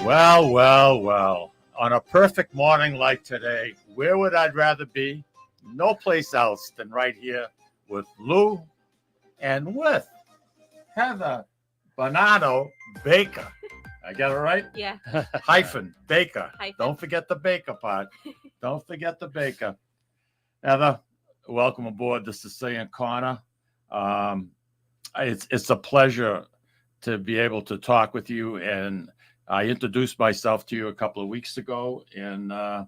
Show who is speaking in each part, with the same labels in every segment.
Speaker 1: Well, well, well. On a perfect morning like today, where would I rather be? No place else than right here with Lou and with Heather Bonanno Baker. I got it right?
Speaker 2: Yeah.
Speaker 1: Hyphen Baker.
Speaker 2: Hyphen.
Speaker 1: Don't forget the Baker part. Don't forget the Baker. Heather, welcome aboard the Sicilian Corner. It's a pleasure to be able to talk with you, and I introduced myself to you a couple of weeks ago, and I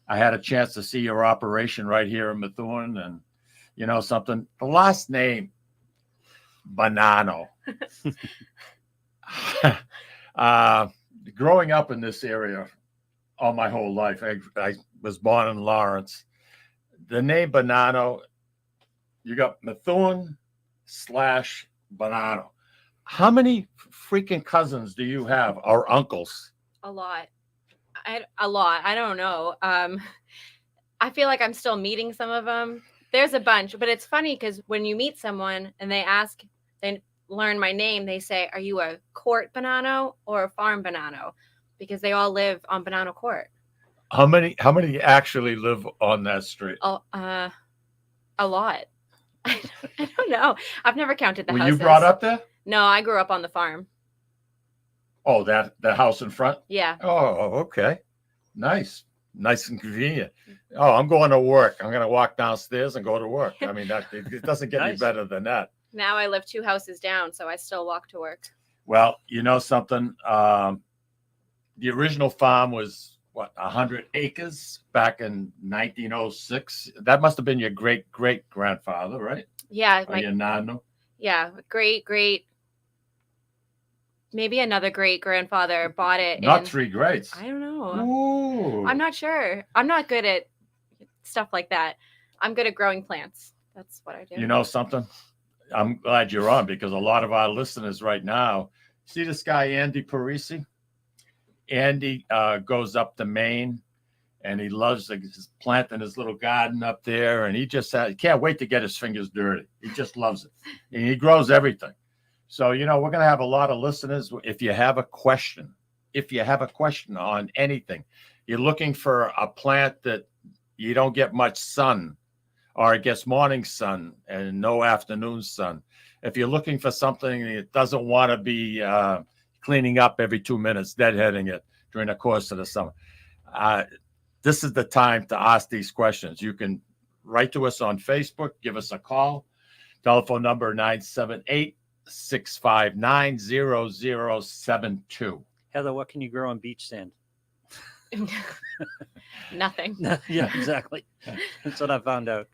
Speaker 1: had a chance to see your operation right here in Methuen. And you know something, the last name Bonanno. Growing up in this area all my whole life, I was born in Lawrence. The name Bonanno, you got Methuen / Bonanno. How many freaking cousins do you have, or uncles?
Speaker 2: A lot. A lot. I don't know. I feel like I'm still meeting some of them. There's a bunch, but it's funny because when you meet someone and they learn my name, they say, "Are you a court Bonanno or a farm Bonanno?" Because they all live on Bonanno Court.
Speaker 1: How many actually live on that street?
Speaker 2: Oh, a lot. I don't know. I've never counted the
Speaker 1: Were
Speaker 2: houses.
Speaker 1: you brought up there?
Speaker 2: No, I grew up on the farm.
Speaker 1: Oh, the house in front?
Speaker 2: Yeah.
Speaker 1: Oh, okay. Nice and convenient. Oh, I'm going to work. I'm going to walk downstairs and go to work. I mean, it doesn't get any better than that.
Speaker 2: Now I live 2 houses down, so I still walk to work.
Speaker 1: Well, you know something? The original farm was, 100 acres back in 1906? That must have been your great-great-grandfather, right?
Speaker 2: Yeah.
Speaker 1: Or your nonno?
Speaker 2: Yeah, maybe another great-grandfather bought it.
Speaker 1: Not 3 greats.
Speaker 2: I don't know.
Speaker 1: Ooh.
Speaker 2: I'm not sure. I'm not good at stuff like that. I'm good at growing plants. That's what I do.
Speaker 1: You know something? I'm glad you're on, because a lot of our listeners right now, see this guy, Andy Parisi? Andy goes up to Maine, and he loves his planting his little garden up there, and he can't wait to get his fingers dirty. He just loves it. And he grows everything. So, we're going to have a lot of listeners. If you have a question on anything, you're looking for a plant that you don't get much sun, or it gets morning sun and no afternoon sun. If you're looking for something that doesn't want to be cleaning up every 2 minutes, deadheading it during the course of the summer, this is the time to ask these questions. You can write to us on Facebook, give us a call. Telephone number 978-659-0072.
Speaker 3: Heather, what can you grow on beach sand?
Speaker 2: Nothing.
Speaker 3: Yeah, exactly. That's what I found out.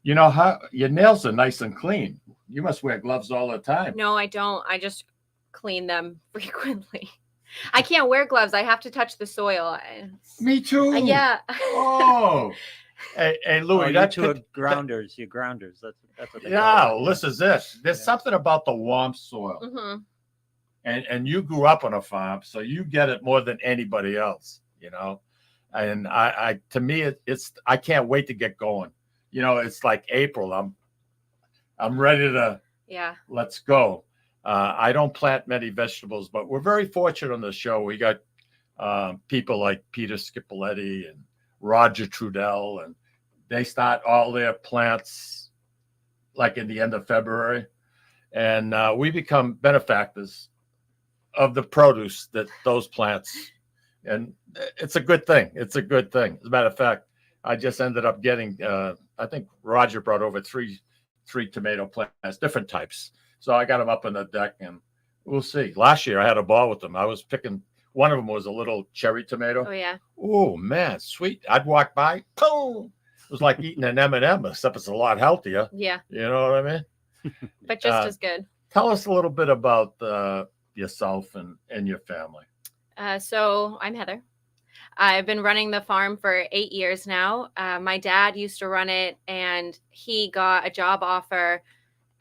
Speaker 1: You know how your nails are nice and clean. You must wear gloves all the time.
Speaker 2: No, I don't. I just clean them frequently. I can't wear gloves. I have to touch the soil.
Speaker 1: Me too.
Speaker 2: Yeah.
Speaker 1: Oh. Hey, Louis,
Speaker 3: grounders. You're grounders. That's what they call it.
Speaker 1: Well, this is it. There's something about the warm soil.
Speaker 2: Mm-hmm.
Speaker 1: And you grew up on a farm, so you get it more than anybody else, And I to me, it's I can't wait to get going. It's like April. I'm ready to.
Speaker 2: Yeah.
Speaker 1: Let's go. I don't plant many vegetables, but we're very fortunate on the show. We got people like Peter Scipoletti and Roger Trudell, and they start all their plants like in the end of February, and we become benefactors of the produce that those plants, and it's a good thing. It's a good thing. As a matter of fact, I just ended up getting, I think Roger brought over three tomato plants, different types. So I got them up on the deck, and we'll see. Last year I had a ball with them. I was picking, one of them was a little cherry tomato.
Speaker 2: Oh, yeah.
Speaker 1: Oh, man, sweet. I'd walk by, boom. It was like eating an M&M, except it's a lot healthier.
Speaker 2: Yeah.
Speaker 1: You know what I mean?
Speaker 2: But just as good.
Speaker 1: Tell us a little bit about yourself and your family.
Speaker 2: So I'm Heather. I've been running the farm for 8 years now. My dad used to run it, and he got a job offer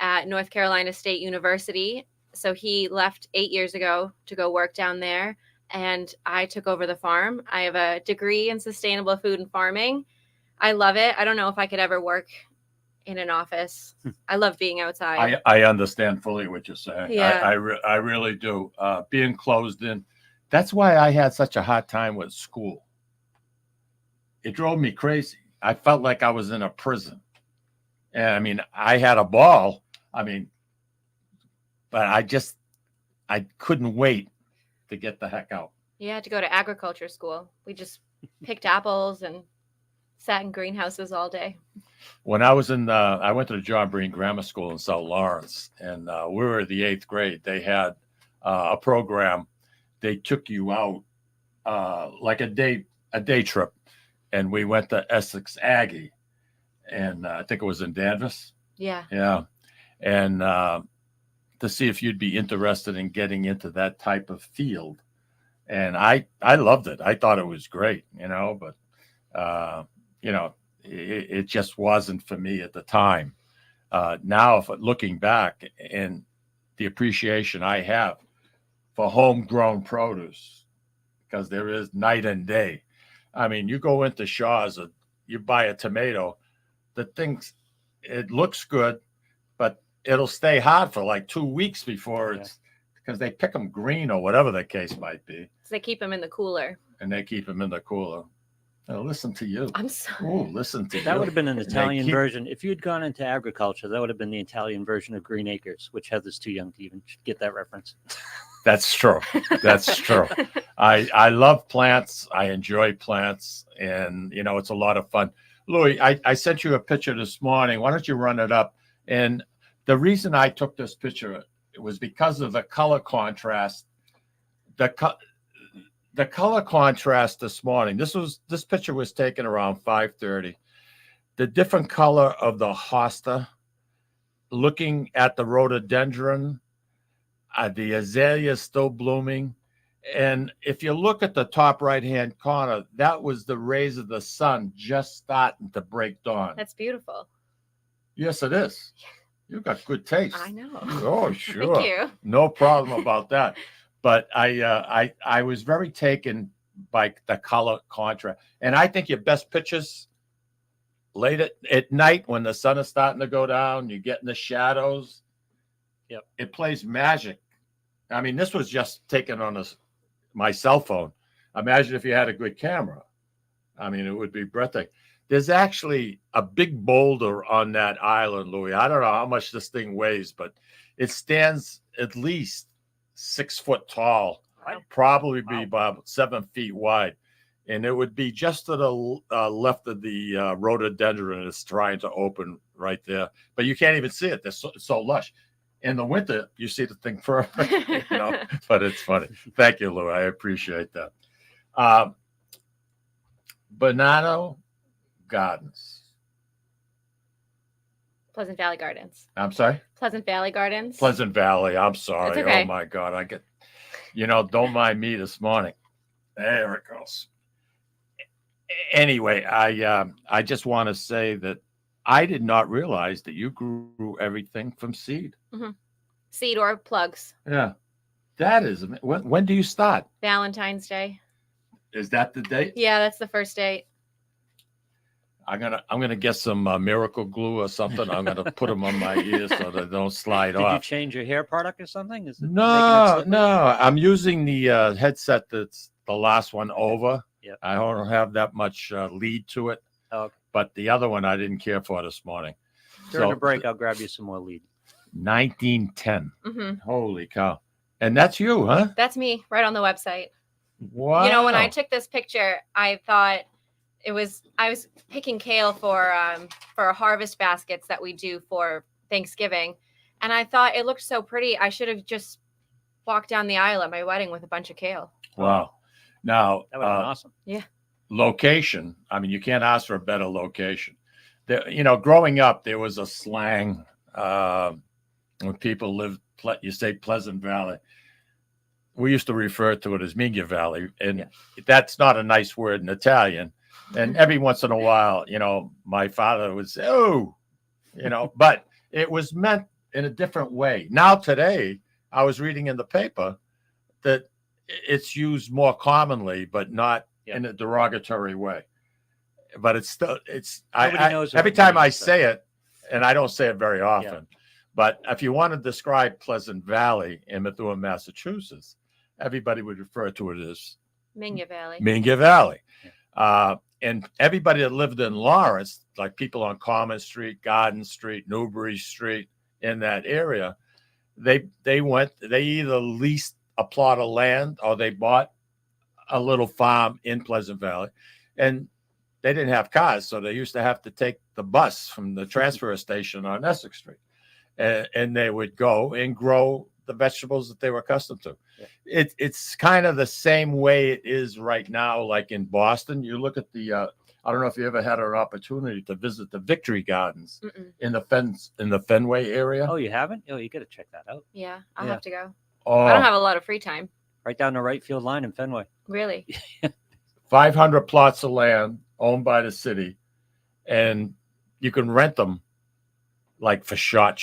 Speaker 2: at North Carolina State University. So he left 8 years ago to go work down there, and I took over the farm. I have a degree in sustainable food and farming. I love it. I don't know if I could ever work in an office. I love being outside.
Speaker 1: I understand fully what you're saying.
Speaker 2: Yeah.
Speaker 1: I really do. Being closed in, That's why I had such a hard time with school. It drove me crazy. I felt like I was in a prison. And I mean, I had a ball. I mean, but I couldn't wait to get the heck out.
Speaker 2: You had to go to agriculture school. We just picked apples and sat in greenhouses all day.
Speaker 1: When I was I went to the John Breen Grammar School in South Lawrence, and we were the 8th grade. They had a program. They took you out like a day trip, and we went to Essex Aggie, and I think it was in Danvers.
Speaker 2: Yeah.
Speaker 1: Yeah, and to see if you'd be interested in getting into that type of field, and I loved it. I thought it was great, but it just wasn't for me at the time. Now, if looking back and the appreciation I have for homegrown produce, because there is night and day. I mean, you go into Shaw's, you buy a tomato, it looks good, but it'll stay hot for like 2 weeks before because they pick them green or whatever the case might be.
Speaker 2: So they keep them in the cooler.
Speaker 1: And they keep them in the cooler. Now, listen to you.
Speaker 2: I'm sorry.
Speaker 1: Oh, listen to you.
Speaker 3: That would have been an Italian
Speaker 1: keep-
Speaker 3: version. If you had gone into agriculture, that would have been the Italian version of Green Acres, which Heather's too young to even get that reference.
Speaker 1: That's true. That's true. I love plants. I enjoy plants. And, it's a lot of fun. Louis, I sent you a picture this morning. Why don't you run it up? And the reason I took this picture was because of the color contrast. The color contrast this morning. This picture was taken around 5:30. The different color of the hosta, looking at the rhododendron, the azalea still blooming. And if you look at the top right-hand corner, that was the rays of the sun just starting to break dawn.
Speaker 2: That's beautiful.
Speaker 1: Yes, it is. You've got good taste.
Speaker 2: I know.
Speaker 1: Oh, sure.
Speaker 2: Thank you.
Speaker 1: No problem about that. But I was very taken by the color contrast. And I think your best pictures late at night when the sun is starting to go down, you get in the shadows.
Speaker 3: Yep.
Speaker 1: It plays magic. I mean, this was just taken on my cell phone. Imagine if you had a good camera. I mean, it would be breathtaking. There's actually a big boulder on that island, Louis. I don't know how much this thing weighs, but it stands at least 6 foot tall, probably be about 7 feet wide. And it would be just to the left of the rhododendron is trying to open right there. But you can't even see it. It's so lush. In the winter, you see the thing perfect, but it's funny. Thank you, Lou. I appreciate that. Bonanno Gardens.
Speaker 2: Pleasant Valley Gardens.
Speaker 1: I'm sorry?
Speaker 2: Pleasant Valley Gardens.
Speaker 1: Pleasant Valley. I'm sorry.
Speaker 2: It's okay.
Speaker 1: Oh, my God. Don't mind me this morning. There it goes. Anyway, I just want to say that I did not realize that you grew everything from seed.
Speaker 2: Mm-hmm. Seed or plugs.
Speaker 1: Yeah. That is, when do you start?
Speaker 2: Valentine's Day.
Speaker 1: Is that the date?
Speaker 2: Yeah, that's the first date.
Speaker 1: I'm gonna get some miracle glue or something. I'm gonna put them on my ears so they don't slide
Speaker 3: Did
Speaker 1: off.
Speaker 3: you change your hair product or something? Is it
Speaker 1: No. I'm using the headset that's the last one over.
Speaker 3: Yep.
Speaker 1: I don't have that much lead to it.
Speaker 3: Okay.
Speaker 1: But the other one I didn't care for this morning.
Speaker 3: During the break, I'll grab you some more lead.
Speaker 1: 1910.
Speaker 2: Mm-hmm.
Speaker 1: Holy cow! And that's you, huh?
Speaker 2: That's me, right on the website.
Speaker 1: Wow.
Speaker 2: When I took this picture, I thought I was picking kale for harvest baskets that we do for Thanksgiving, and I thought it looked so pretty. I should have just walked down the aisle at my wedding with a bunch of kale.
Speaker 1: Wow. Now,
Speaker 3: That would have been awesome.
Speaker 2: Yeah.
Speaker 1: Location. I mean, you can't ask for a better location. Growing up, there was a slang when people lived. You say Pleasant Valley. We used to refer to it as Miga Valley, and that's not a nice word in Italian. And every once in a while, my father would say, "Oh," but it was meant in a different way. Now today, I was reading in the paper that it's used more commonly, but not in a derogatory way. But it's still,
Speaker 3: Nobody knows what
Speaker 1: every
Speaker 3: it
Speaker 1: time I
Speaker 3: means,
Speaker 1: say it, and I don't say it very often, but if you want to describe Pleasant Valley in Methuen, Massachusetts, everybody would refer to it as
Speaker 2: Minga Valley.
Speaker 1: Minga Valley. And everybody that lived in Lawrence, like people on Common Street, Garden Street, Newbury Street, in that area, they either leased a plot of land or they bought a little farm in Pleasant Valley, and they didn't have cars, so they used to have to take the bus from the transfer station on Essex Street, and they would go and grow the vegetables that they were accustomed to. Yeah. It's kind of the same way it is right now, like in Boston. You look at the I don't know if you ever had an opportunity to visit the Victory Gardens in the Fenway area.
Speaker 3: Oh, you haven't? Oh, you got to check that out.
Speaker 2: Yeah, I'll have to go.
Speaker 1: Oh,
Speaker 2: I don't have a lot of free time.
Speaker 3: Right down the right field line in Fenway.
Speaker 2: Really?
Speaker 1: 500 plots of land owned by the city, and you can rent them like for shot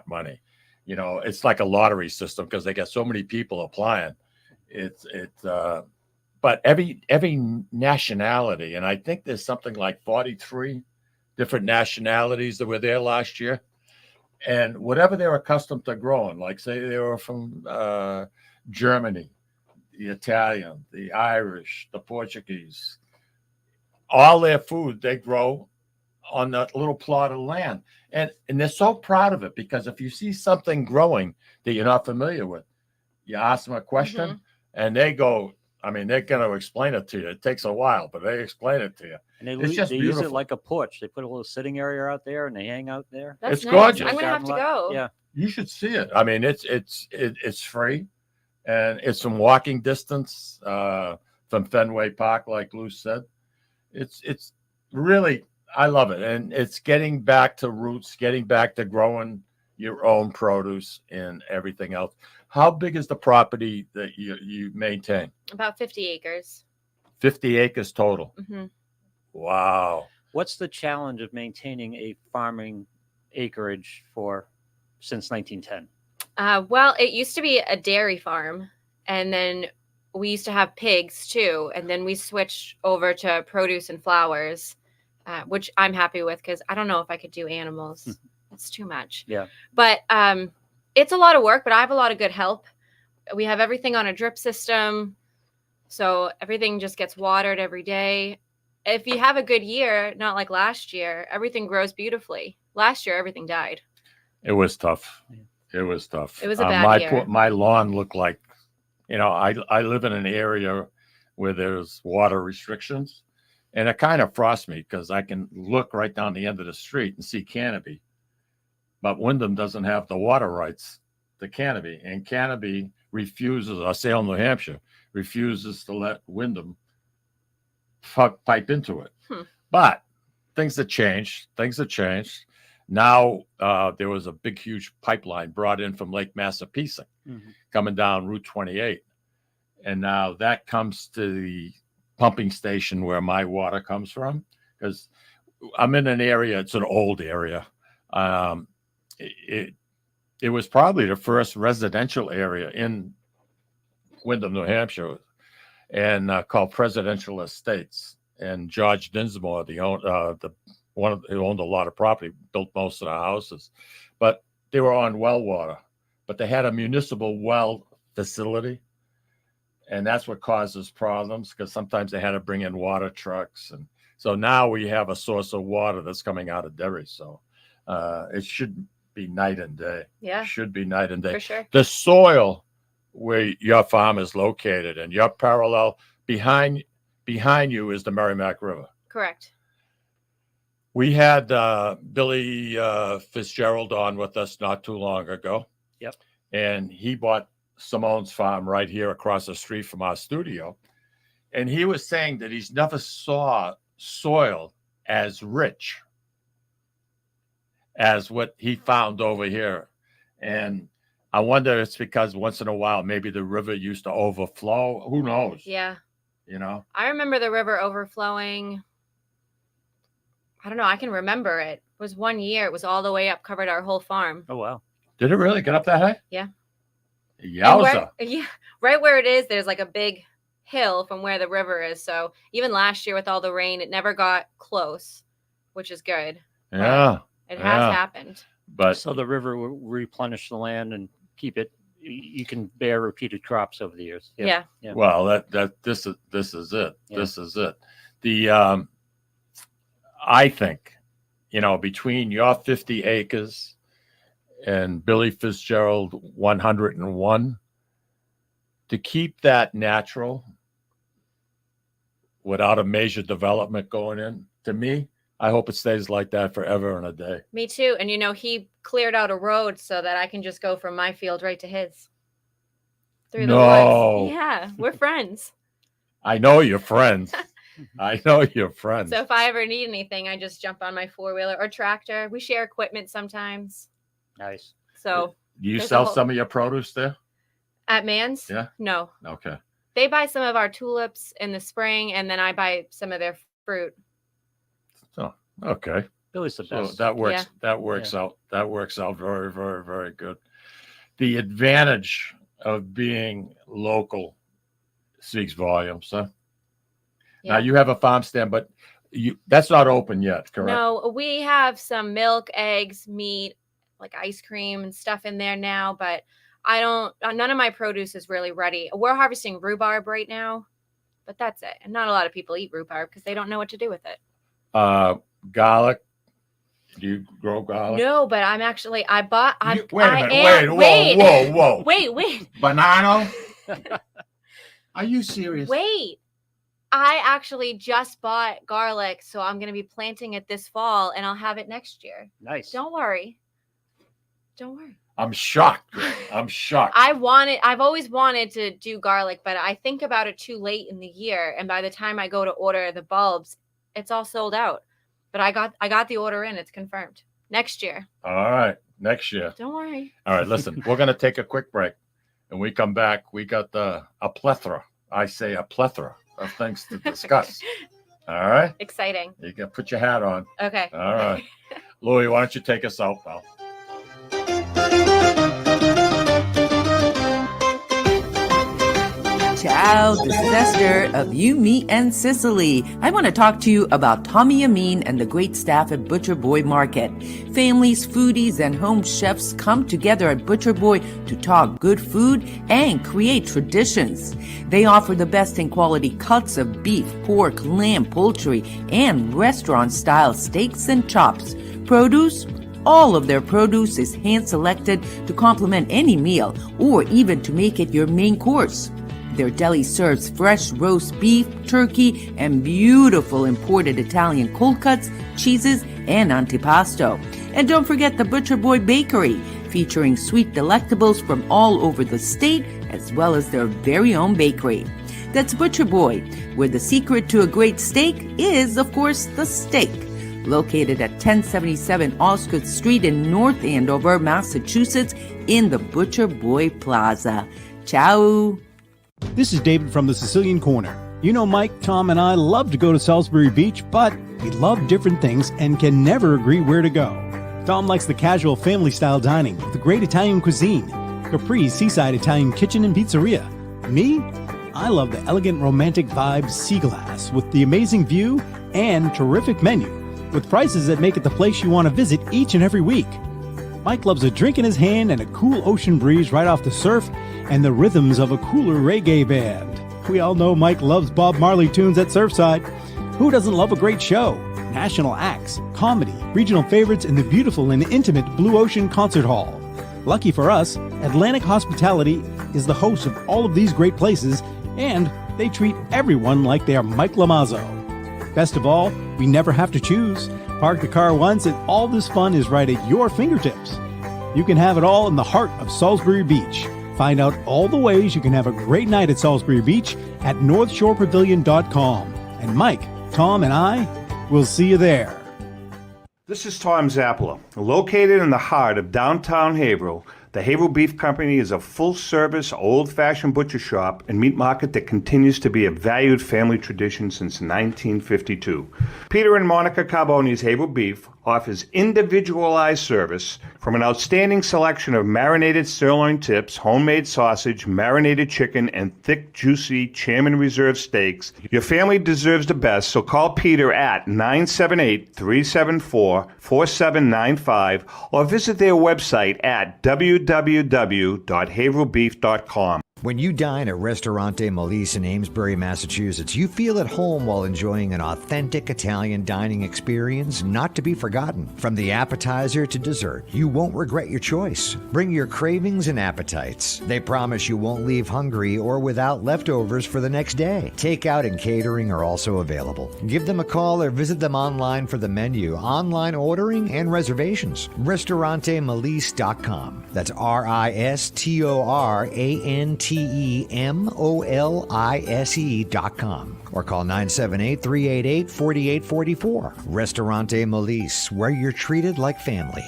Speaker 1: money. You know, it's like a lottery system because they got so many people applying. But every nationality, and I think there's something like 43 different nationalities that were there last year, and whatever they're accustomed to growing, like say they were from Germany, the Italian, the Irish, the Portuguese, all their food they grow on that little plot of land. And they're so proud of it because if you see something growing that you're not familiar with, you ask them a question and they go, I mean, they're going to explain it to you. It takes a while, but they explain it to you.
Speaker 3: And they use it like a porch. They put a little sitting area out there and they hang out there.
Speaker 2: That's
Speaker 1: it's gorgeous.
Speaker 2: I'm going to have to go.
Speaker 3: Yeah.
Speaker 1: You should see it. I mean, it's free and it's from walking distance from Fenway Park, like Lou said. It's really, I love it. And it's getting back to roots, getting back to growing your own produce and everything else. How big is the property that you maintain?
Speaker 2: About 50 acres.
Speaker 1: 50 acres total.
Speaker 2: Mm-hmm.
Speaker 1: Wow.
Speaker 3: What's the challenge of maintaining a farming acreage since 1910?
Speaker 2: Well, it used to be a dairy farm, and then we used to have pigs too, and then we switched over to produce and flowers, which I'm happy with because I don't know if I could do animals. It's too much.
Speaker 3: Yeah.
Speaker 2: But it's a lot of work, but I have a lot of good help. We have everything on a drip system, so everything just gets watered every day. If you have a good year, not like last year, everything grows beautifully. Last year, everything died.
Speaker 1: It was tough. It was tough.
Speaker 2: It was a bad year.
Speaker 1: My lawn looked like, I live in an area where there's water restrictions, and it kind of frosts me because I can look right down the end of the street and see Canopy. But Wyndham doesn't have the water rights to Canopy, and Canopy refuses, or Salem, New Hampshire, refuses to let Wyndham pipe into it. But things have changed. Now there was a big, huge pipeline brought in from Lake Massapequa coming down Route 28. And now that comes to the pumping station where my water comes from, because I'm in an area, it's an old area. It was probably the first residential area in Wyndham, New Hampshire, and called Presidential Estates. And George Dinsmore, who owned a lot of property, built most of the houses, but they were on well water. But they had a municipal well facility, and that's what causes problems because sometimes they had to bring in water trucks, and so now we have a source of water that's coming out of Derry. So it should be night and day.
Speaker 2: Yeah,
Speaker 1: should be night and day
Speaker 2: for sure.
Speaker 1: The soil where your farm is located and your parallel behind you is the Merrimack River.
Speaker 2: Correct.
Speaker 1: We had Billy Fitzgerald on with us not too long ago.
Speaker 3: Yep.
Speaker 1: And he bought Simone's farm right here across the street from our studio. And he was saying that he's never saw soil as rich as what he found over here. And I wonder if it's because once in a while, maybe the river used to overflow. Who knows?
Speaker 2: Yeah. I remember the river overflowing. I don't know. I can remember it. It was one year. It was all the way up, covered our whole farm.
Speaker 3: Oh, wow.
Speaker 1: Did it really get up that high?
Speaker 2: Yeah.
Speaker 1: Yowza.
Speaker 2: Right where it is, there's like a big hill from where the river is. So even last year with all the rain, it never got close, which is good.
Speaker 1: Yeah.
Speaker 2: It has happened.
Speaker 1: But
Speaker 3: so the river will replenish the land and keep it you can bear repeated crops over the years.
Speaker 2: Yeah.
Speaker 1: Well, this is it.
Speaker 3: Yeah.
Speaker 1: This is it. The I think, between your 50 acres and Billy Fitzgerald 101, to keep that natural without a major development going in, to me, I hope it stays like that forever and a day.
Speaker 2: Me too. And he cleared out a road so that I can just go from my field right to his. Through the
Speaker 1: No.
Speaker 2: woods. Yeah, we're friends.
Speaker 1: I know you're friends. I know you're friends.
Speaker 2: So if I ever need anything, I just jump on my 4-wheeler or tractor. We share equipment sometimes.
Speaker 3: Nice.
Speaker 2: So
Speaker 1: Do you
Speaker 2: there's
Speaker 1: sell
Speaker 2: a whole-
Speaker 1: some of your produce there?
Speaker 2: at Man's?
Speaker 1: Yeah.
Speaker 2: No.
Speaker 1: Okay.
Speaker 2: They buy some of our tulips in the spring, and then I buy some of their fruit.
Speaker 1: So, okay.
Speaker 3: Billy's the
Speaker 1: So
Speaker 3: best.
Speaker 1: that works.
Speaker 2: Yeah.
Speaker 1: That works out. That works out very, very, very good. The advantage of being local speaks volumes, huh? Now
Speaker 2: Yeah.
Speaker 1: you have a farm stand, but that's not open yet, correct?
Speaker 2: No, we have some milk, eggs, meat, like ice cream and stuff in there now, but none of my produce is really ready. We're harvesting rhubarb right now, but that's it. And not a lot of people eat rhubarb because they don't know what to do with it.
Speaker 1: Garlic. Do you grow garlic?
Speaker 2: No, but I'm actually, I bought, I'm,
Speaker 1: Wait a
Speaker 2: I
Speaker 1: minute.
Speaker 2: am,
Speaker 1: Wait. Whoa.
Speaker 2: wait,
Speaker 1: Bonanno? Are you serious?
Speaker 2: wait. I actually just bought garlic, so I'm going to be planting it this fall and I'll have it next year.
Speaker 3: Nice.
Speaker 2: Don't worry. Don't worry.
Speaker 1: I'm shocked. Greg. I'm shocked.
Speaker 2: I've always wanted to do garlic, but I think about it too late in the year. And by the time I go to order the bulbs, it's all sold out. But I got the order in. It's confirmed. Next year.
Speaker 1: All right. Next year.
Speaker 2: Don't worry.
Speaker 1: All right. Listen, we're going to take a quick break. And we come back. We got a plethora. I say a plethora of things to discuss. All right.
Speaker 2: Exciting.
Speaker 1: You can put your hat on.
Speaker 2: Okay.
Speaker 1: All right. Louis, why don't you take us out, pal?
Speaker 4: Ciao, this is Esther of You, Me, and Sicily. I want to talk to you about Tommy Amin and the great staff at Butcher Boy Market. Families, foodies, and home chefs come together at Butcher Boy to talk good food and create traditions. They offer the best in quality cuts of beef, pork, lamb, poultry, and restaurant-style steaks and chops. Produce? All of their produce is hand-selected to complement any meal or even to make it your main course. Their deli serves fresh roast beef, turkey, and beautiful imported Italian cold cuts, cheeses, and antipasto. And don't forget the Butcher Boy Bakery, featuring sweet delectables from all over the state, as well as their very own bakery. That's Butcher Boy, where the secret to a great steak is, of course, the steak. Located at 1077 Osgood Street in North Andover, Massachusetts, in the Butcher Boy Plaza. Ciao!
Speaker 5: This is David from the Sicilian Corner. You know, Mike, Tom, and I love to go to Salisbury Beach, but we love different things and can never agree where to go. Tom likes the casual family-style dining with the great Italian cuisine, Capri's seaside Italian kitchen and pizzeria. Me? I love the elegant romantic vibe Sea Glass with the amazing view and terrific menu, with prices that make it the place you want to visit each and every week. Mike loves a drink in his hand and a cool ocean breeze right off the surf and the rhythms of a cooler reggae band. We all know Mike loves Bob Marley tunes at Surfside. Who doesn't love a great show? National acts, comedy, regional favorites, and the beautiful and intimate Blue Ocean Concert Hall. Lucky for us, Atlantic Hospitality is the host of all of these great places, and they treat everyone like they are Mike Lamazzo. Best of all, we never have to choose. Park the car once and all this fun is right at your fingertips. You can have it all in the heart of Salisbury Beach. Find out all the ways you can have a great night at Salisbury Beach at northshorepavilion.com. And Mike, Tom, and I will see you there.
Speaker 6: This is Tom Zappala. Located in the heart of downtown Haverhill, the Haverhill Beef Company is a full-service, old-fashioned butcher shop and meat market that continues to be a valued family tradition since 1952. Peter and Monica Carboni's Haverhill Beef offers individualized service from an outstanding selection of marinated sirloin tips, homemade sausage, marinated chicken, and thick, juicy Chairman Reserve steaks. Your family deserves the best, so call Peter at 978-374-4795 or visit their website at www.beefcompt.com. www.haverhillbeef.com.
Speaker 7: When you dine at Ristorante Melisse in Amesbury, Massachusetts, you feel at home while enjoying an authentic Italian dining experience not to be forgotten. From the appetizer to dessert, you won't regret your choice. Bring your cravings and appetites. They promise you won't leave hungry or without leftovers for the next day. Takeout and catering are also available. Give them a call or visit them online for the menu, online ordering, and reservations. RistoranteMelisse.com. That's RistoranteMolise.com or call 978-388-4844. Ristorante Melisse, where you're treated like family.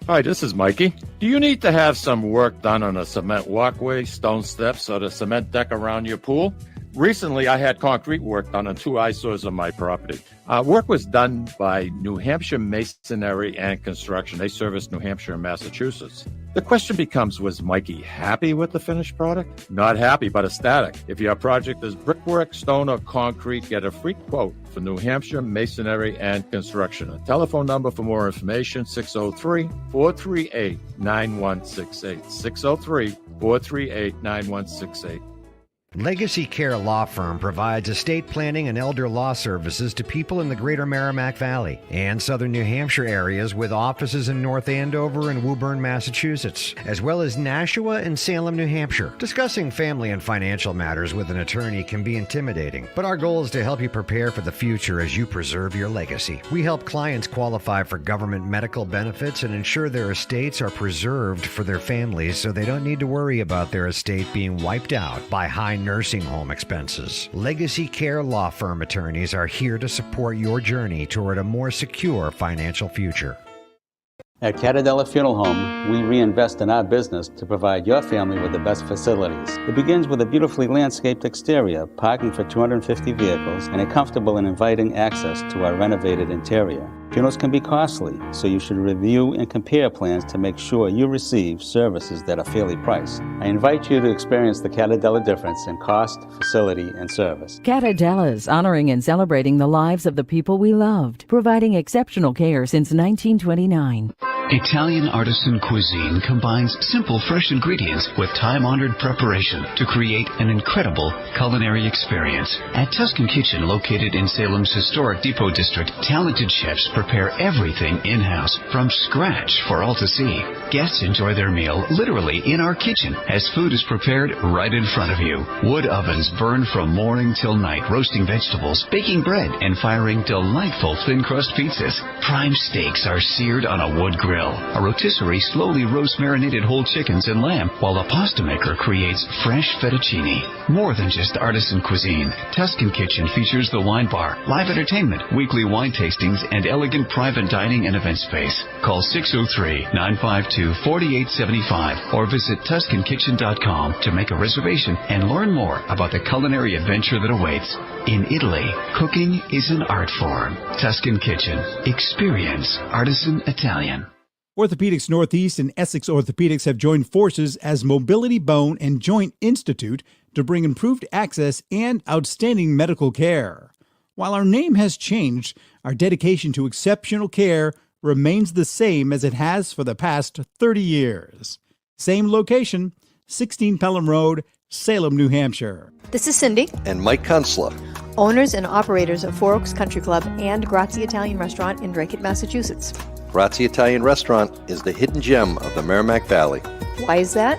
Speaker 1: Hi, this is Mikey. Do you need to have some work done on a cement walkway, stone steps, or the cement deck around your pool? Recently, I had concrete work done on 2 eyesores on my property. Work was done by New Hampshire Masonry and Construction. They service New Hampshire and Massachusetts. The question becomes, was Mikey happy with the finished product? Not happy, but ecstatic. If your project is brickwork, stone, or concrete, get a free quote for New Hampshire Masonry and Construction. A telephone number for more information, 603-438-9168. 603-438-9168.
Speaker 7: Legacy Care Law Firm provides estate planning and elder law services to people in the greater Merrimack Valley and southern New Hampshire areas, with offices in North Andover and Woburn, Massachusetts, as well as Nashua and Salem, New Hampshire. Discussing family and financial matters with an attorney can be intimidating, but our goal is to help you prepare for the future as you preserve your legacy. We help clients qualify for government medical benefits and ensure their estates are preserved for their families so they don't need to worry about their estate being wiped out by high nursing home expenses. Legacy Care Law Firm attorneys are here to support your journey toward a more secure financial future.
Speaker 8: At Catadella Funeral Home, we reinvest in our business to provide your family with the best facilities. It begins with a beautifully landscaped exterior, parking for 250 vehicles, and a comfortable and inviting access to our renovated interior. Funerals can be costly, so you should review and compare plans to make sure you receive services that are fairly priced. I invite you to experience the Catadella difference in cost, facility, and service.
Speaker 9: Catadella's honoring and celebrating the lives of the people we loved, providing exceptional care since 1929.
Speaker 10: Italian artisan cuisine combines simple, fresh ingredients with time-honored preparation to create an incredible culinary experience. At Tuscan Kitchen, located in Salem's historic Depot District, talented chefs prepare everything in-house from scratch for all to see. Guests enjoy their meal literally in our kitchen as food is prepared right in front of you. Wood ovens burn from morning till night, roasting vegetables, baking bread, and firing delightful thin-crust pizzas. Prime steaks are seared on a wood grill. A rotisserie slowly roasts marinated whole chickens and lamb, while a pasta maker creates fresh fettuccine. More than just artisan cuisine, Tuscan Kitchen features the wine bar, live entertainment, weekly wine tastings, and elegant private dining and event space. Call 603-952-4875 or visit TuscanKitchen.com to make a reservation and learn more about the culinary adventure that awaits. In Italy, cooking is an art form. Tuscan Kitchen. Experience artisan Italian.
Speaker 5: Orthopedics Northeast and Essex Orthopedics have joined forces as Mobility Bone and Joint Institute to bring improved access and outstanding medical care. While our name has changed, our dedication to exceptional care remains the same as it has for the past 30 years. Same location, 16 Pelham Road, Salem, New Hampshire.
Speaker 11: This is Cindy
Speaker 12: and Mike Kunstler,
Speaker 11: owners and operators of Four Oaks Country Club and Grazie Italian Restaurant in Drake, Massachusetts.
Speaker 12: Grazie Italian Restaurant is the hidden gem of the Merrimack Valley.
Speaker 11: Why is that?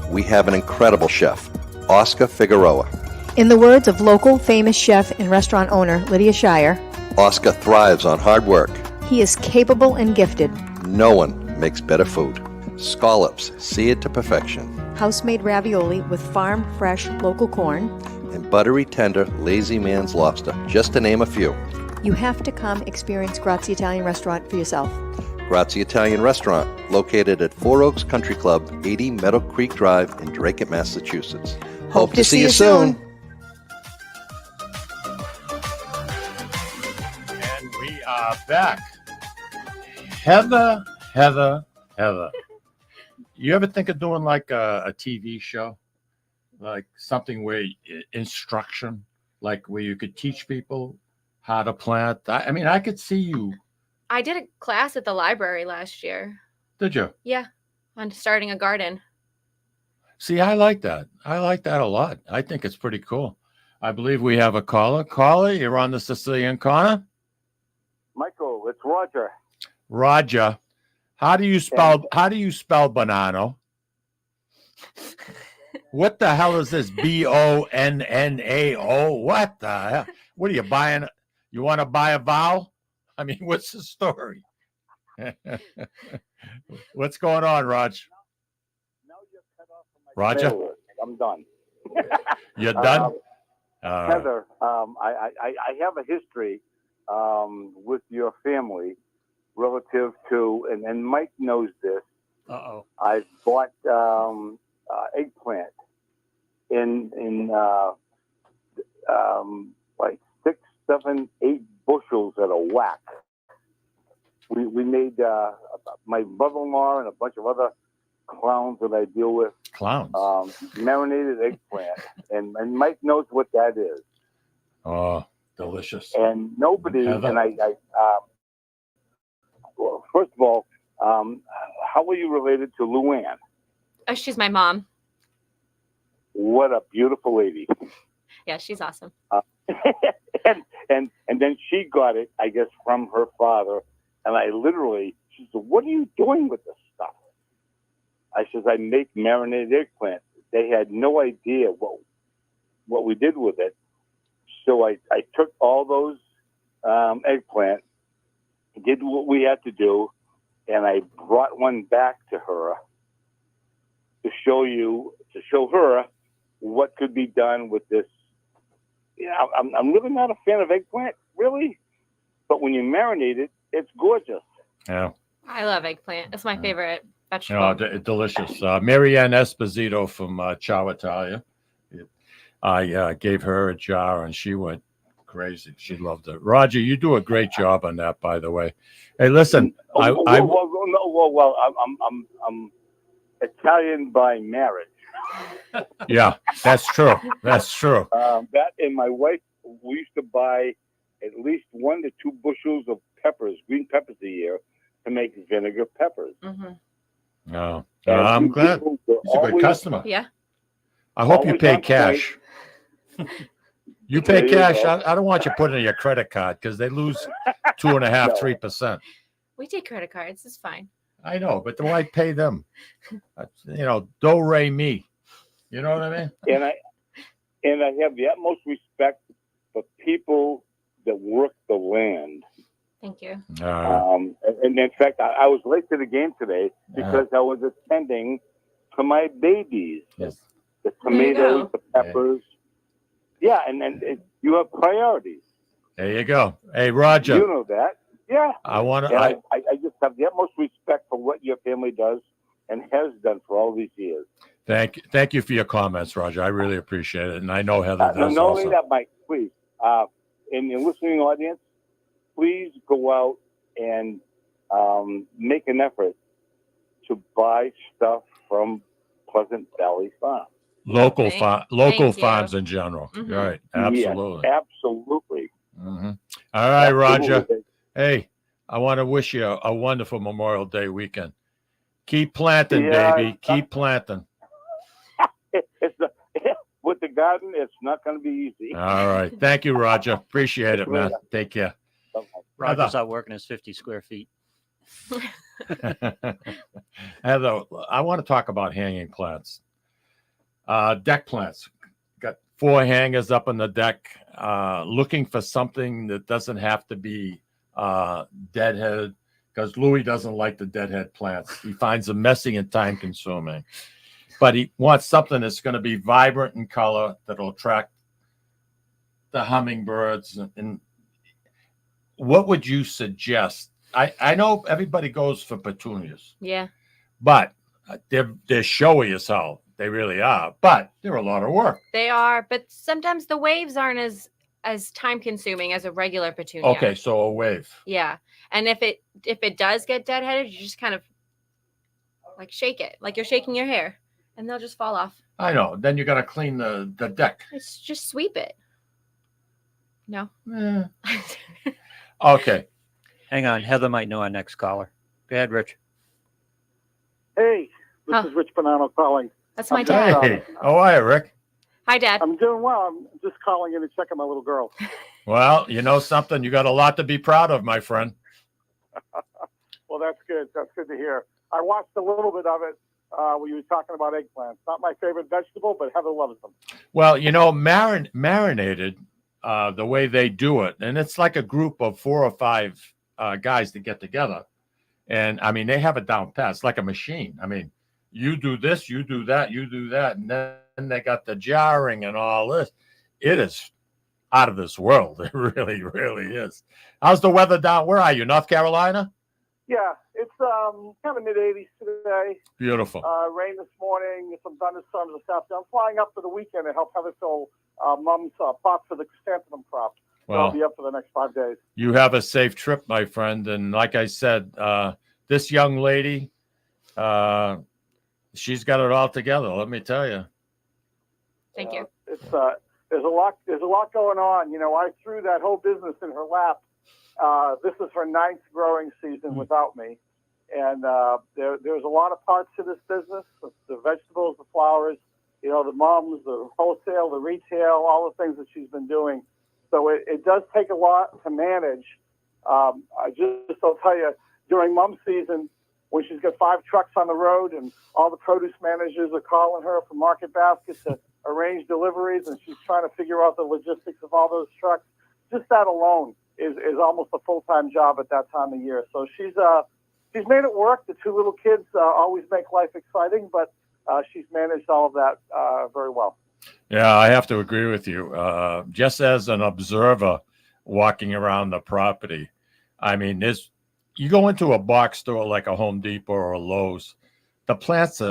Speaker 12: We have an incredible chef, Oscar Figueroa.
Speaker 11: In the words of local famous chef and restaurant owner Lydia Shire,
Speaker 12: Oscar thrives on hard work.
Speaker 11: He is capable and gifted.
Speaker 12: No one makes better food. Scallops seared to perfection.
Speaker 11: House-made ravioli with farm-fresh local corn.
Speaker 12: And buttery tender Lazy Man's lobster, just to name a few.
Speaker 11: You have to come experience Grazie Italian Restaurant for yourself.
Speaker 12: Grazie Italian Restaurant, located at Four Oaks Country Club, 80 Meadow Creek Drive in Drake, Massachusetts. Hope to see you soon.
Speaker 1: And we are back. Heather. You ever think of doing like a TV show? Like something where instruction, like where you could teach people how to plant? I mean, I could see you.
Speaker 2: I did a class at the library last year.
Speaker 1: Did you?
Speaker 2: Yeah. on starting a garden.
Speaker 1: See, I like that. I like that a lot. I think it's pretty cool. I believe we have a caller. Caller, you're on the Sicilian Corner.
Speaker 13: Michael, it's Roger.
Speaker 1: Roger, how do you spell Bonanno? What the hell is this? Bonnao? What the hell? What are you buying? You want to buy a vowel? I mean, what's the story? What's going on, Raj? Roger,
Speaker 13: I'm done.
Speaker 1: You're done?
Speaker 13: Heather, I have a history with your family relative to, and Mike knows this.
Speaker 3: Uh-oh.
Speaker 13: I've bought eggplant in like 6, 7, 8 bushels at a whack. We made my brother-in-law and a bunch of other clowns that I deal with.
Speaker 1: Clowns.
Speaker 13: Marinated eggplant, and Mike knows what that is.
Speaker 1: Oh, delicious.
Speaker 13: And nobody,
Speaker 1: Heather.
Speaker 13: and I well, first of all, how are you related to Luann?
Speaker 2: Oh, she's my mom.
Speaker 13: What a beautiful lady.
Speaker 2: Yeah, she's awesome.
Speaker 13: And then she got it, I guess, from her father. And I literally, she said, "What are you doing with this stuff?" I says, "I make marinated eggplant." They had no idea what we did with it. So I took all those eggplant, did what we had to do, and I brought one back to her to show her what could be done with this. Yeah, I'm really not a fan of eggplant, really, but when you marinate it, it's gorgeous.
Speaker 1: Yeah.
Speaker 2: I love eggplant. It's my favorite vegetable.
Speaker 1: Delicious. Marianne Esposito from Ciao Italia. I gave her a jar and she went crazy. She loved it. Roger, you do a great job on that, by the way. Hey, listen.
Speaker 13: I'm Italian by marriage.
Speaker 1: Yeah, that's true. That's true.
Speaker 13: That and my wife, we used to buy at least 1 to 2 bushels of peppers, green peppers a year, to make vinegar peppers.
Speaker 2: Mm-hmm.
Speaker 1: No, I'm glad. He's a good customer.
Speaker 2: Yeah.
Speaker 1: I hope you
Speaker 13: Always
Speaker 1: pay
Speaker 13: on
Speaker 1: cash. You pay
Speaker 13: There you
Speaker 1: cash.
Speaker 13: go.
Speaker 1: I don't want you putting in your credit card because they lose 2.5%, 3%.
Speaker 2: We take credit cards. It's fine.
Speaker 1: I know, but why pay them? Do re mi. You know what I mean?
Speaker 13: And I have the utmost respect for people that work the land.
Speaker 2: Thank you.
Speaker 13: And in fact, I was late to the game today because I was attending to my babies.
Speaker 1: Yes.
Speaker 13: The tomatoes, the peppers. Yeah, and you have priorities.
Speaker 1: There you go. Hey, Roger.
Speaker 13: You know that. Yeah.
Speaker 1: I want
Speaker 13: And
Speaker 1: to.
Speaker 13: I just have the utmost respect for what your family does and has done for all these years.
Speaker 1: Thank you for your comments, Roger. I really appreciate it, and I know Heather does
Speaker 13: Not only
Speaker 1: also.
Speaker 13: that, Mike, please, in the listening audience, please go out and make an effort to buy stuff from Pleasant Valley Farm.
Speaker 1: Local
Speaker 2: Thank you.
Speaker 1: farms in general.
Speaker 2: Mhm.
Speaker 1: Right. Absolutely.
Speaker 13: Yes, absolutely.
Speaker 1: Mm-hmm. All right, Roger.
Speaker 13: Absolutely.
Speaker 1: Hey, I want to wish you a wonderful Memorial Day weekend. Keep planting,
Speaker 13: Yeah,
Speaker 1: baby. Keep planting.
Speaker 13: With the garden, it's not going to be easy.
Speaker 1: All right. Thank you, Roger. Appreciate it, man. Take care.
Speaker 3: Roger's out working his 50 square feet.
Speaker 1: Heather, I want to talk about hanging plants. Deck plants. Got 4 hangers up on the deck, looking for something that doesn't have to be deadheaded, because Louis doesn't like the deadhead plants. He finds them messy and time consuming. But he wants something that's going to be vibrant in color, that'll attract the hummingbirds. And what would you suggest? I know everybody goes for petunias.
Speaker 2: Yeah.
Speaker 1: But they're showy as hell. They really are. But they're a lot of work.
Speaker 2: They are, but sometimes the waves aren't as time consuming as a regular petunia.
Speaker 1: Okay, so a wave.
Speaker 2: Yeah. And if it does get deadheaded, you just kind of like shake it, like you're shaking your hair, and they'll just fall off.
Speaker 1: I know. Then you got to clean the deck.
Speaker 2: It's just sweep it. No.
Speaker 1: Okay.
Speaker 3: Hang on. Heather might know our next caller. Go ahead, Rich.
Speaker 13: Hey,
Speaker 14: This is Rich Bonanno calling.
Speaker 2: That's my
Speaker 14: I'm
Speaker 2: dad.
Speaker 14: just,
Speaker 1: Hey, how are you, Rick?
Speaker 2: Hi, Dad.
Speaker 14: I'm doing well. I'm just calling in to check on my little girl.
Speaker 1: Well, you know something? You got a lot to be proud of, my friend.
Speaker 14: Well, that's good. That's good to hear. I watched a little bit of it when you were talking about eggplants. Not my favorite vegetable, but Heather loves them.
Speaker 1: Well, you know, marinated, the way they do it, and it's like a group of 4 or 5 guys that get together. And, I mean, they have it down pat. It's like a machine. I mean, you do this, you do that, you do that, and then they got the jarring and all this. It is out of this world. It really, really is. How's the weather down? Where are you, North Carolina?
Speaker 14: Yeah, it's kind of mid-80s today.
Speaker 1: Beautiful.
Speaker 14: Rain this morning, some thunderstorms this afternoon. I'm flying up for the weekend to help Heather fill Mom's pot for the chrysanthemum crop. So I'll
Speaker 1: Well,
Speaker 14: be up for the next 5 days.
Speaker 1: you have a safe trip, my friend. And like I said, this young lady, she's got it all together. Let me tell you.
Speaker 2: Thank you.
Speaker 14: It's there's a lot going on. You know, I threw that whole business in her lap. This is her 9th growing season without me, and there's a lot of parts to this business: the vegetables, the flowers, you know, the mums, the wholesale, the retail, all the things that she's been doing. So it does take a lot to manage. I'll tell you, during mum season, when she's got 5 trucks on the road and all the produce managers are calling her from Market Basket to arrange deliveries, and she's trying to figure out the logistics of all those trucks, just that alone is almost a full-time job at that time of year. So she's made it work. The 2 little kids always make life exciting, but she's managed all of that very well.
Speaker 1: Yeah, I have to agree with you. Just as an observer walking around the property, I mean, you go into a box store like a Home Depot or a Lowe's, the plants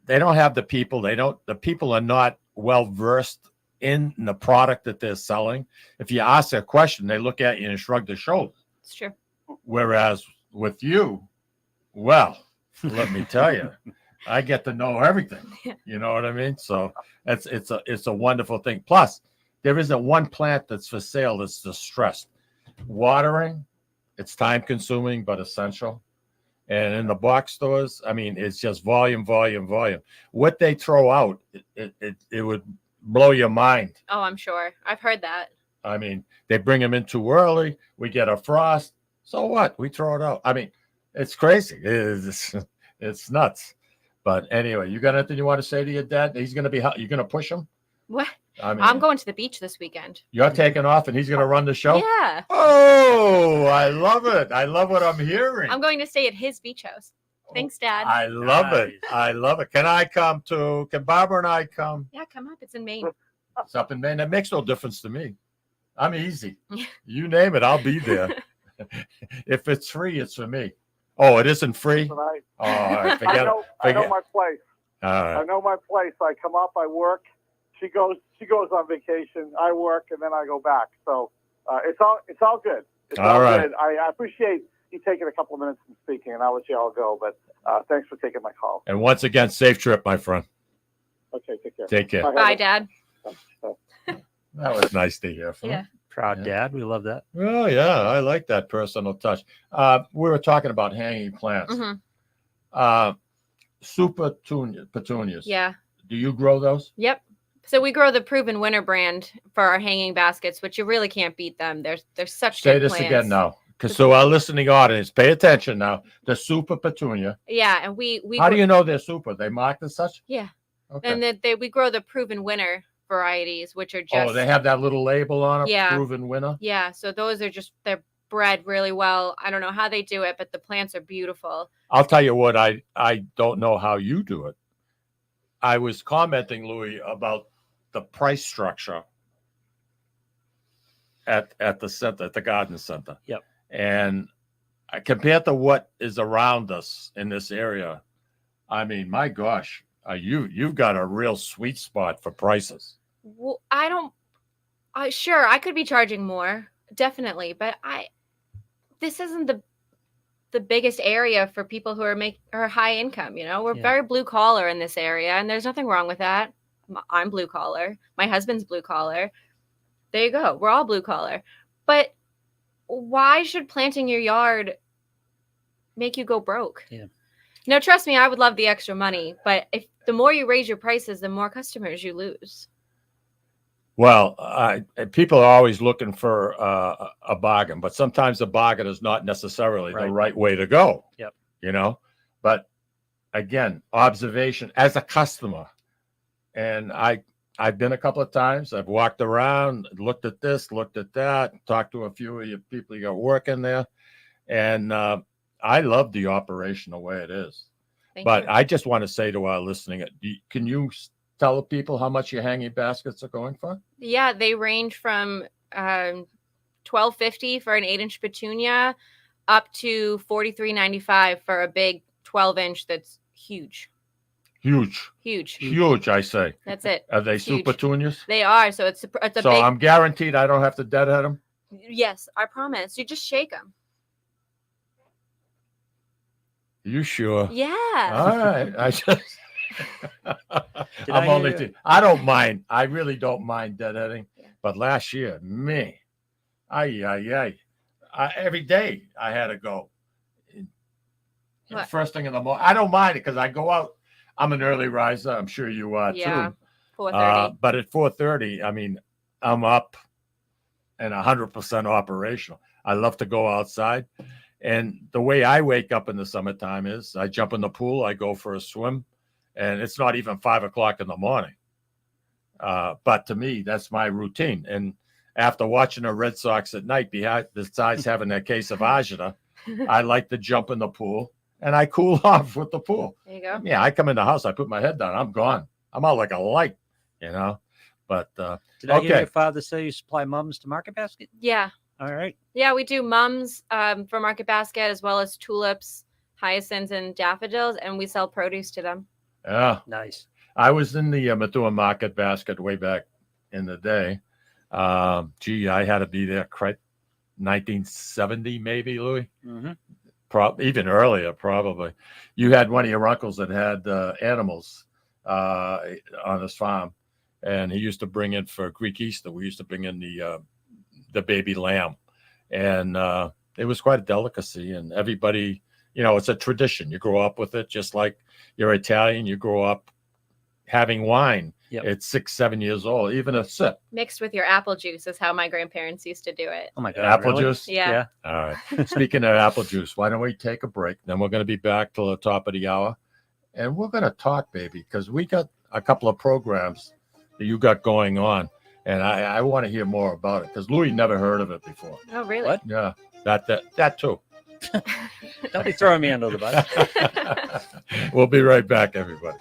Speaker 1: they don't have the people. The people are not well versed in the product that they're selling. If you ask a question, they look at you and shrug their shoulders.
Speaker 2: It's true.
Speaker 1: Whereas with you, well, let me tell you, I get to know everything. You know what I mean? So it's a wonderful thing. Plus, there isn't one plant that's for sale that's distressed. Watering, it's time consuming but essential. And in the box stores, I mean, it's just volume, volume, volume. What they throw out, it would blow your mind.
Speaker 2: Oh, I'm sure. I've heard that.
Speaker 1: I mean, they bring them in too early. We get a frost. So what? We throw it out. I mean, it's crazy. It's nuts. But anyway, you got anything you want to say to your dad? He's going to be, you're going to push him?
Speaker 2: What?
Speaker 1: I mean,
Speaker 2: I'm going to the beach this weekend.
Speaker 1: You're taking off and he's going to run the show?
Speaker 2: Yeah.
Speaker 1: Oh, I love it. I love what I'm hearing.
Speaker 2: I'm going to stay at his beach house. Thanks, Dad.
Speaker 1: I love it. I love it. Can I come too? Can Barbara and I come?
Speaker 2: Yeah, come up. It's in Maine.
Speaker 1: It's up in Maine. That makes no difference to me. I'm easy. You name it, I'll be there. If it's free, it's for me. Oh, it isn't free?
Speaker 14: Tonight.
Speaker 1: Oh, all right.
Speaker 14: I know my place.
Speaker 1: All right.
Speaker 14: I know my place. I come up, I work. She goes on vacation. I work, and then I go back. So it's all good. It's all
Speaker 1: right.
Speaker 14: good. I appreciate you taking a couple of minutes and speaking, and I'll let you all go. But thanks for taking my call.
Speaker 1: And once again, safe trip, my friend.
Speaker 14: Okay, take care.
Speaker 1: Take care.
Speaker 2: Bye, Dad.
Speaker 1: That was nice to hear from
Speaker 2: Yeah.
Speaker 1: him.
Speaker 3: Proud dad. We love that.
Speaker 1: Oh, yeah. I like that personal touch. We were talking about hanging plants.
Speaker 2: Mm-hmm.
Speaker 1: Super petunias.
Speaker 2: Yeah.
Speaker 1: Do you grow those?
Speaker 2: Yep. So we grow the Proven Winner brand for our hanging baskets, which you really can't beat them. They're such
Speaker 1: Say
Speaker 2: good
Speaker 1: this
Speaker 2: plants.
Speaker 1: again now. Because so our listening audience, pay attention now. The super petunia.
Speaker 2: Yeah, and we
Speaker 1: How do you know they're super? They marked as such?
Speaker 2: Yeah.
Speaker 1: Okay.
Speaker 2: And we grow the Proven Winner varieties, which are just
Speaker 1: they have that little label on it,
Speaker 2: Yeah.
Speaker 1: proven winner.
Speaker 2: Yeah, so those are they're bred really well. I don't know how they do it, but the plants are beautiful.
Speaker 1: I'll tell you what, I don't know how you do it. I was commenting, Louis, about the price structure at the center, at the garden center.
Speaker 3: Yep.
Speaker 1: And compared to what is around us in this area, I mean, my gosh, you've got a real sweet spot for prices.
Speaker 2: Well, sure, I could be charging more, definitely, but this isn't the biggest area for people who are high income. You know, we're very blue collar in this area, and there's nothing wrong with that. I'm blue collar. My husband's blue collar. There you go. We're all blue collar. But why should planting your yard make you go broke?
Speaker 3: Yeah.
Speaker 2: No, trust me, I would love the extra money, but if the more you raise your prices, the more customers you lose.
Speaker 1: Well, people are always looking for a bargain, but sometimes a bargain is not necessarily the right way to go.
Speaker 3: Yep.
Speaker 1: You know, but again, observation as a customer, and I've been a couple of times. I've walked around, looked at this, looked at that, talked to a few of your people you got working there, and I love the operation the way it is. But I just want to say to our listening, can you tell the people how much your hanging baskets are going for?
Speaker 2: Yeah, they range from $12.50 for an 8-inch petunia up to $43.95 for a big 12-inch that's huge. Huge,
Speaker 1: I say.
Speaker 2: That's it.
Speaker 1: Are they super petunias?
Speaker 2: They are. So it's a
Speaker 1: So
Speaker 2: big.
Speaker 1: I'm guaranteed I don't have to deadhead them?
Speaker 2: Yes, I promise. You just shake them.
Speaker 1: You sure?
Speaker 2: Yeah.
Speaker 1: All right. I don't mind. I really don't mind deadheading. Yeah. But last year, every day I had to go. First thing in the morning. I don't mind it because I go out. I'm an early riser. I'm sure you are too.
Speaker 2: 4:30.
Speaker 1: But at 4:30, I mean, I'm up and 100% operational. I love to go outside. And the way I wake up in the summertime is I jump in the pool, I go for a swim, and it's not even 5 o'clock in the morning. But to me, that's my routine. And after watching the Red Sox at night, besides having a case of agita, I like to jump in the pool and I cool off with the pool.
Speaker 2: There you go.
Speaker 1: Yeah, I come in the house, I put my head down, I'm gone. I'm out like a light, you know. But
Speaker 3: did I hear your father say you supply mums to Market Basket?
Speaker 2: Yeah.
Speaker 3: All right.
Speaker 2: Yeah, we do mums for Market Basket as well as tulips, hyacinths, and daffodils, and we sell produce to them.
Speaker 1: Yeah.
Speaker 3: Nice.
Speaker 1: I was in the Methuen Market Basket way back in the day. I had to be there 1970 maybe, Louis.
Speaker 3: Mm-hmm.
Speaker 1: Even earlier, probably. You had one of your uncles that had animals on his farm, and he used to bring in for Greek Easter. We used to bring in the baby lamb, and it was quite a delicacy. And everybody, you know, it's a tradition. You grow up with it, just like you're Italian. You grow up having wine at 6, 7 years old, even a sip.
Speaker 2: Mixed with your apple juice is how my grandparents used to do it.
Speaker 3: Oh my God!
Speaker 1: Apple
Speaker 3: really?
Speaker 1: juice.
Speaker 2: Yeah.
Speaker 1: All right. Speaking of apple juice, why don't we take a break? Then we're going to be back till the top of the hour, and we're going to talk, baby, because we got a couple of programs that you got going on. And I want to hear more about it because Louis never heard of it before.
Speaker 2: Oh, really?
Speaker 3: What?
Speaker 1: Yeah, that too.
Speaker 3: Don't be throwing me under the bus.
Speaker 1: We'll be right back, everybody.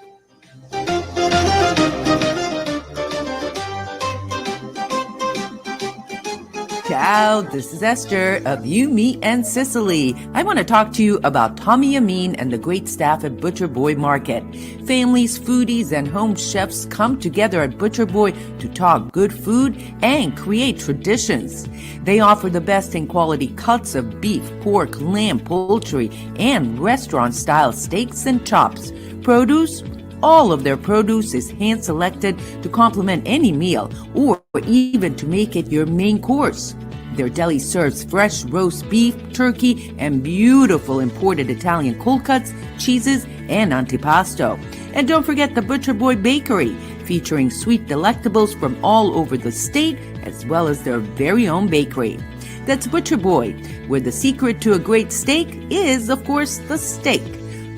Speaker 4: Ciao, this is Esther of You, Me, and Sicily. I want to talk to you about Tommy Amin and the great staff at Butcher Boy Market. Families, foodies, and home chefs come together at Butcher Boy to talk good food and create traditions. They offer the best in quality cuts of beef, pork, lamb, poultry, and restaurant-style steaks and chops. Produce? All of their produce is hand-selected to complement any meal or even to make it your main course. Their deli serves fresh roast beef, turkey, and beautiful imported Italian cold cuts, cheeses, and antipasto. And don't forget the Butcher Boy Bakery, featuring sweet delectables from all over the state, as well as their very own bakery. That's Butcher Boy, where the secret to a great steak is, of course, the steak.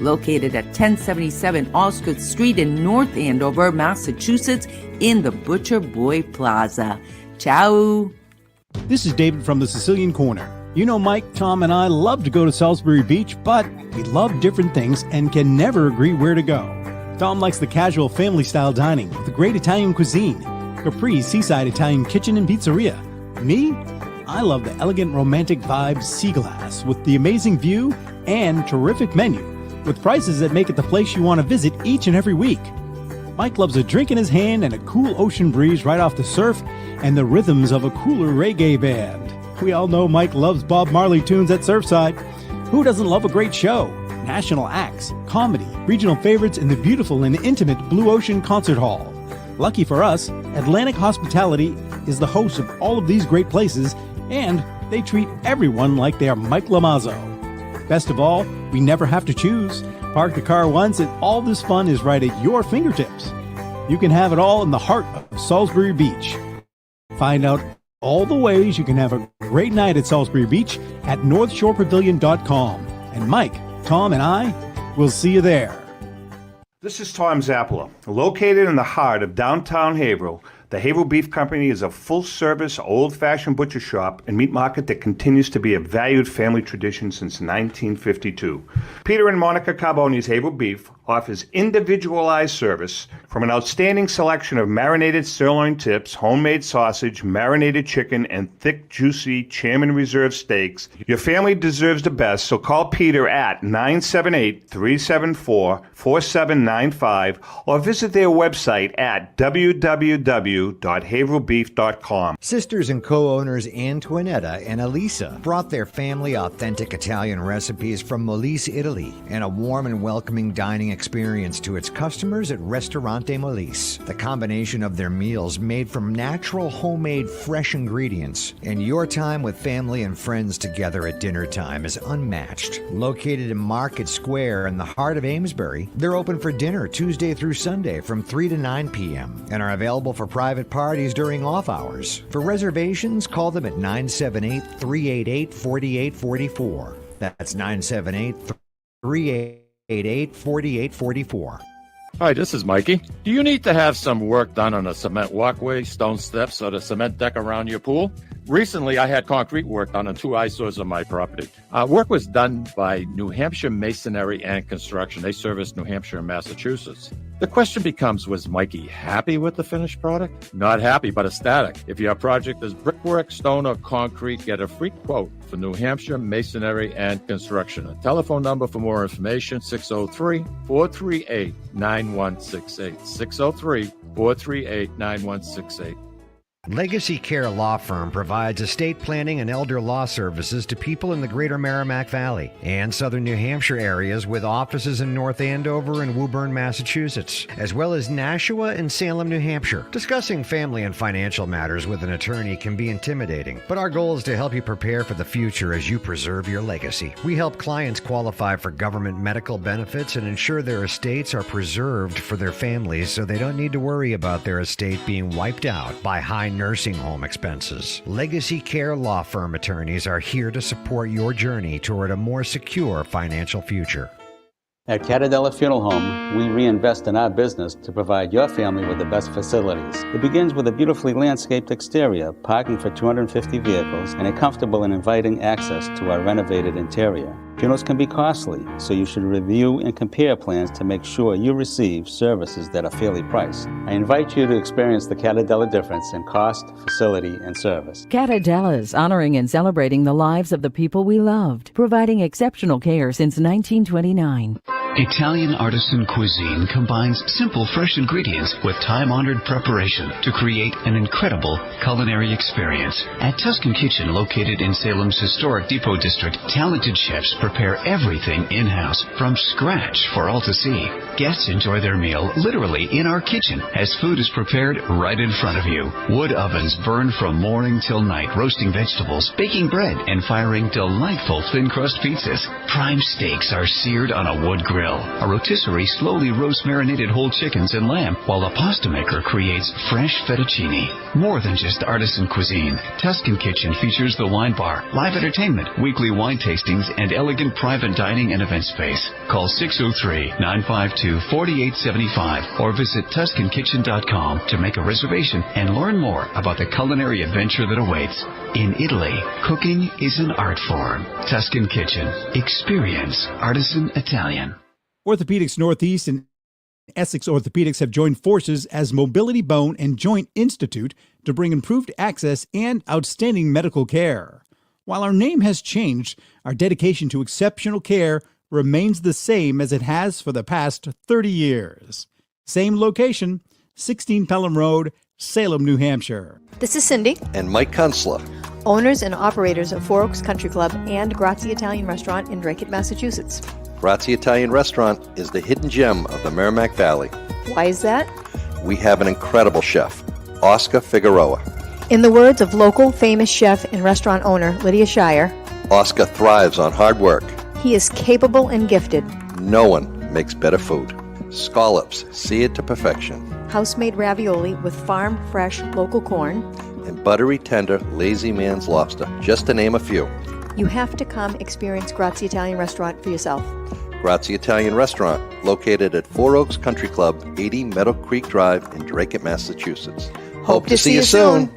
Speaker 4: Located at 1077 Osgood Street in North Andover, Massachusetts, in the Butcher Boy Plaza. Ciao.
Speaker 5: This is David from the Sicilian Corner. You know, Mike, Tom, and I love to go to Salisbury Beach, but we love different things and can never agree where to go. Tom likes the casual family-style dining with the great Italian cuisine, Capri's seaside Italian kitchen and pizzeria. Me? I love the elegant romantic vibe Sea Glass with the amazing view and terrific menu, with prices that make it the place you want to visit each and every week. Mike loves a drink in his hand and a cool ocean breeze right off the surf and the rhythms of a cooler reggae band. We all know Mike loves Bob Marley tunes at Surfside. Who doesn't love a great show? National acts, comedy, regional favorites in the beautiful and intimate Blue Ocean Concert Hall. Lucky for us, Atlantic Hospitality is the host of all of these great places, and they treat everyone like they are Mike Lamazzo. Best of all, we never have to choose. Park the car once and all this fun is right at your fingertips. You can have it all in the heart of Salisbury Beach. Find out all the ways you can have a great night at Salisbury Beach at northshorepavilion.com. And Mike, Tom, and I will see you there.
Speaker 6: This is Tom Zappala. Located in the heart of downtown Haverhill, the Haverhill Beef Company is a full-service, old-fashioned butcher shop and meat market that continues to be a valued family tradition since 1952. Peter and Monica Carboni's Haverhill Beef offers individualized service from an outstanding selection of marinated sirloin tips, homemade sausage, marinated chicken, and thick, juicy Chairman Reserve steaks. Your family deserves the best, so call Peter at 978-374-4795 or visit their website at www.haverhillbeef.com.
Speaker 7: Sisters and co-owners Antoinetta and Elisa brought their family authentic Italian recipes from Molise, Italy, and a warm and welcoming dining experience to its customers at Ristorante Molise. The combination of their meals made from natural, homemade, fresh ingredients, and your time with family and friends together at dinner time is unmatched. Located in Market Square in the heart of Amesbury, they're open for dinner Tuesday through Sunday from 3 to 9 p.m. and are available for private parties during off hours. For reservations, call them at 978-388-4844. That's 978-388-4844.
Speaker 1: Hi, this is Mikey. Do you need to have some work done on a cement walkway, stone steps, or the cement deck around your pool? Recently, I had concrete work done on 2 eyesores on my property. Work was done by New Hampshire Masonry and Construction. They service New Hampshire and Massachusetts. The question becomes, was Mikey happy with the finished product? Not happy, but ecstatic. If your project is brickwork, stone, or concrete, get a free quote for New Hampshire Masonry and Construction. A telephone number for more information, 603-438-9168. 603-438-9168.
Speaker 7: Legacy Care Law Firm provides estate planning and elder law services to people in the greater Merrimack Valley and southern New Hampshire areas with offices in North Andover and Woburn, Massachusetts, as well as Nashua and Salem, New Hampshire. Discussing family and financial matters with an attorney can be intimidating, but our goal is to help you prepare for the future as you preserve your legacy. We help clients qualify for government medical benefits and ensure their estates are preserved for their families so they don't need to worry about their estate being wiped out by high nursing home expenses. Legacy Care Law Firm attorneys are here to support your journey toward a more secure financial future.
Speaker 8: At Catadella Funeral Home, we reinvest in our business to provide your family with the best facilities. It begins with a beautifully landscaped exterior, parking for 250 vehicles, and a comfortable and inviting access to our renovated interior. Funerals can be costly, so you should review and compare plans to make sure you receive services that are fairly priced. I invite you to experience the Catadella difference in cost, facility, and service.
Speaker 9: Catadella's honoring and celebrating the lives of the people we loved, providing exceptional care since 1929.
Speaker 10: Italian artisan cuisine combines simple, fresh ingredients with time-honored preparation to create an incredible culinary experience. At Tuscan Kitchen, located in Salem's historic Depot District, talented chefs prepare everything in-house from scratch for all to see. Guests enjoy their meal literally in our kitchen as food is prepared right in front of you. Wood ovens burn from morning till night, roasting vegetables, baking bread, and firing delightful thin-crust pizzas. Prime steaks are seared on a wood grill. A rotisserie slowly roasts marinated whole chickens and lamb, while a pasta maker creates fresh fettuccine. More than just artisan cuisine, Tuscan Kitchen features the wine bar, live entertainment, weekly wine tastings, and elegant private dining and event space. Call 603-952-4875 or visit TuscanKitchen.com to make a reservation and learn more about the culinary adventure that awaits. In Italy, cooking is an art form. Tuscan Kitchen. Experience artisan Italian.
Speaker 5: Orthopedics Northeast and Essex Orthopedics have joined forces as Mobility Bone and Joint Institute to bring improved access and outstanding medical care. While our name has changed, our dedication to exceptional care remains the same as it has for the past 30 years. Same location, 16 Pelham Road, Salem, New Hampshire.
Speaker 11: This is Cindy.
Speaker 12: And Mike Kunstler.
Speaker 11: Owners and operators of Four Oaks Country Club and Grazie Italian Restaurant in Drake, Massachusetts.
Speaker 12: Grazie Italian Restaurant is the hidden gem of the Merrimack Valley.
Speaker 11: Why is that?
Speaker 12: We have an incredible chef, Oscar Figueroa.
Speaker 11: In the words of local famous chef and restaurant owner Lydia Shire,
Speaker 12: Oscar thrives on hard work,
Speaker 11: He is capable and gifted.
Speaker 12: No one makes better food. Scallops, seared to perfection.
Speaker 11: House-made ravioli with farm fresh local corn.
Speaker 12: And buttery tender lazy man's lobster, just to name a few.
Speaker 11: You have to come experience Grazie Italian Restaurant for yourself.
Speaker 12: Grazie Italian Restaurant, located at Four Oaks Country Club, 80 Meadow Creek Drive in Drake, Massachusetts. Hope to see you soon.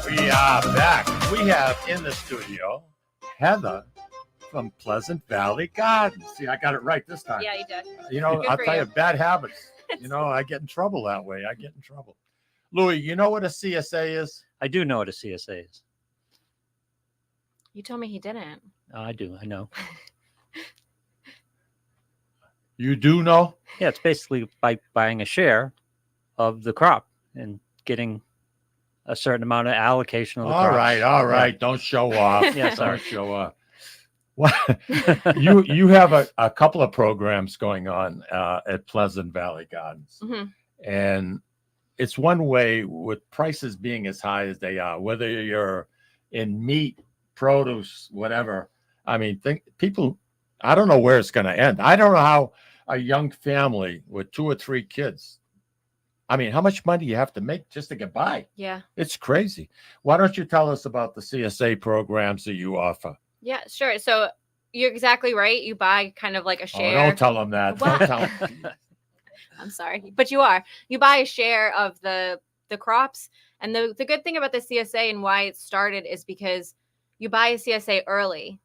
Speaker 1: We are back. We have in the studio Heather from Pleasant Valley Gardens. See, I got it right this time.
Speaker 2: Yeah, you did.
Speaker 1: You know,
Speaker 2: Good
Speaker 1: I'll
Speaker 2: for
Speaker 1: tell
Speaker 2: you.
Speaker 1: you, bad habits. You know, I get in trouble that way. I get in trouble. Louis, you know what a CSA is?
Speaker 3: I do know what a CSA is.
Speaker 2: You told me he didn't.
Speaker 3: I do. I know.
Speaker 1: You do know?
Speaker 3: Yeah, it's basically by buying a share of the crop and getting a certain amount of allocation of the
Speaker 1: All
Speaker 3: crop.
Speaker 1: right, all right. Don't show off.
Speaker 3: Yeah, sorry.
Speaker 1: Don't show off. Well, you have a couple of programs going on at Pleasant Valley Gardens, and it's one way with prices being as high as they are, whether you're in meat, produce, whatever. I mean, people. I don't know where it's going to end. I don't know how a young family with 2 or 3 kids. I mean, how much money you have to make just to get by?
Speaker 2: Yeah.
Speaker 1: It's crazy. Why don't you tell us about the CSA programs that you offer?
Speaker 2: Yeah, sure. So you're exactly right. You buy kind of like a
Speaker 1: Oh,
Speaker 2: share.
Speaker 1: don't tell them that. Don't
Speaker 2: What?
Speaker 1: tell them.
Speaker 2: I'm sorry, but you are. You buy a share of the crops. And the good thing about the CSA and why it started is because you buy a CSA early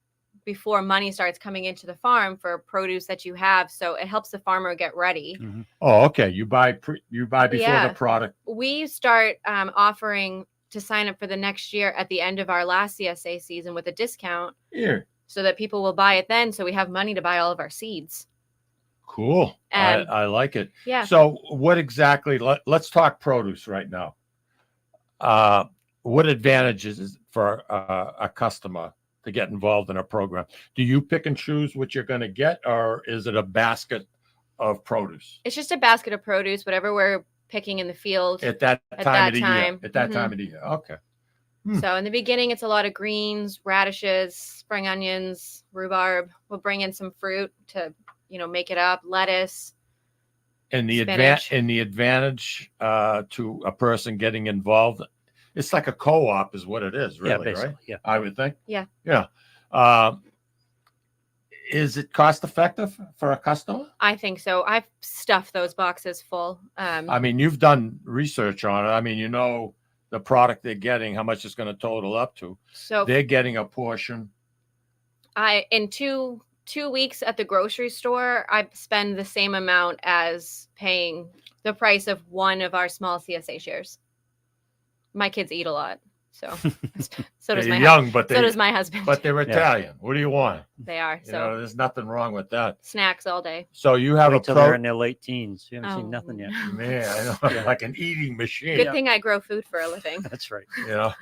Speaker 2: before money starts coming into the farm for produce that you have. So it helps the farmer get ready.
Speaker 1: Oh, okay. You buy before
Speaker 2: Yeah.
Speaker 1: the product.
Speaker 2: We start offering to sign up for the next year at the end of our last CSA season with a discount
Speaker 1: Here.
Speaker 2: so that people will buy it then. So we have money to buy all of our seeds.
Speaker 1: Cool.
Speaker 2: And-
Speaker 1: I like it.
Speaker 2: Yeah.
Speaker 1: So what exactly, let's talk produce right now. What advantages is for a customer to get involved in a program? Do you pick and choose what you're going to get, or is it a basket of produce
Speaker 2: It's just a basket of produce, whatever we're picking in the field
Speaker 1: at that
Speaker 2: at
Speaker 1: time
Speaker 2: that
Speaker 1: of the
Speaker 2: time.
Speaker 1: year? At that
Speaker 2: Mhm.
Speaker 1: time of the year. Okay.
Speaker 2: So in the beginning, it's a lot of greens, radishes, spring onions, rhubarb. We'll bring in some fruit to, make it up, lettuce.
Speaker 1: And the
Speaker 2: Spinach.
Speaker 1: advantage to a person getting involved, it's like a co-op is what it is,
Speaker 3: Yeah,
Speaker 1: really,
Speaker 3: basically,
Speaker 1: right?
Speaker 3: yeah.
Speaker 1: I would think.
Speaker 2: Yeah.
Speaker 1: Yeah. Is it cost effective for a customer?
Speaker 2: I think so. I've stuffed those boxes full.
Speaker 1: I mean, you've done research on it. I mean, you know the product they're getting, how much it's going to total up to.
Speaker 2: So
Speaker 1: They're getting a portion.
Speaker 2: in two weeks at the grocery store, I spend the same amount as paying the price of one of our small CSA shares. My kids eat a lot, so so does
Speaker 1: They're
Speaker 2: my
Speaker 1: young, but
Speaker 2: so does my husband.
Speaker 1: But they're Italian. What do you want?
Speaker 2: They are.
Speaker 1: You
Speaker 2: So
Speaker 1: know, there's nothing wrong with that.
Speaker 2: snacks all day.
Speaker 1: So you have
Speaker 3: Wait
Speaker 1: a
Speaker 3: till they're in their late teens. You haven't seen nothing yet.
Speaker 1: Man, I know, like an eating machine.
Speaker 2: Good thing I grow food for a living.
Speaker 3: That's right.
Speaker 1: You know.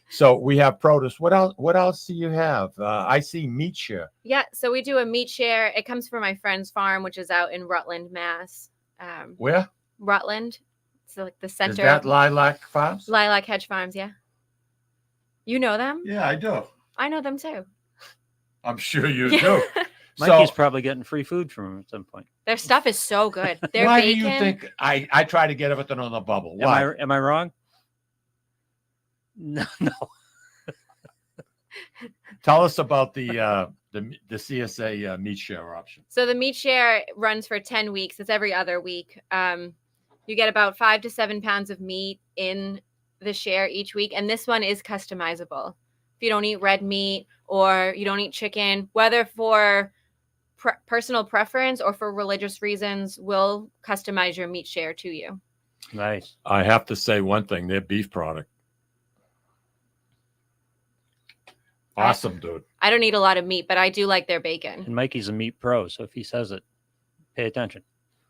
Speaker 1: So we have produce. What else? What else do you have? I see meat share.
Speaker 2: Yeah, so we do a meat share. It comes from my friend's farm, which is out in Rutland, Mass.
Speaker 1: Where?
Speaker 2: Rutland. It's like the center.
Speaker 1: Is that Lilac Farms?
Speaker 2: Lilac Hedge Farms, yeah. You know them?
Speaker 1: Yeah, I do.
Speaker 2: I know them too.
Speaker 1: I'm sure you do.
Speaker 3: Mikey's
Speaker 1: So
Speaker 3: probably getting free food from him at some point.
Speaker 2: Their stuff is so good. Their
Speaker 1: why
Speaker 2: bacon.
Speaker 1: do you think I try to get everything on the bubble?
Speaker 3: Am
Speaker 1: Why?
Speaker 3: I wrong? No.
Speaker 1: Tell us about the CSA meat share option.
Speaker 2: So the meat share runs for 10 weeks. It's every other week. You get about 5 to 7 pounds of meat in the share each week. And this one is customizable. If you don't eat red meat or you don't eat chicken, whether for personal preference or for religious reasons, we'll customize your meat share to you.
Speaker 3: Nice.
Speaker 1: I have to say one thing: their beef product, awesome, dude.
Speaker 2: I don't eat a lot of meat, but I do like their bacon.
Speaker 3: And Mikey's a meat pro, so if he says it, pay attention.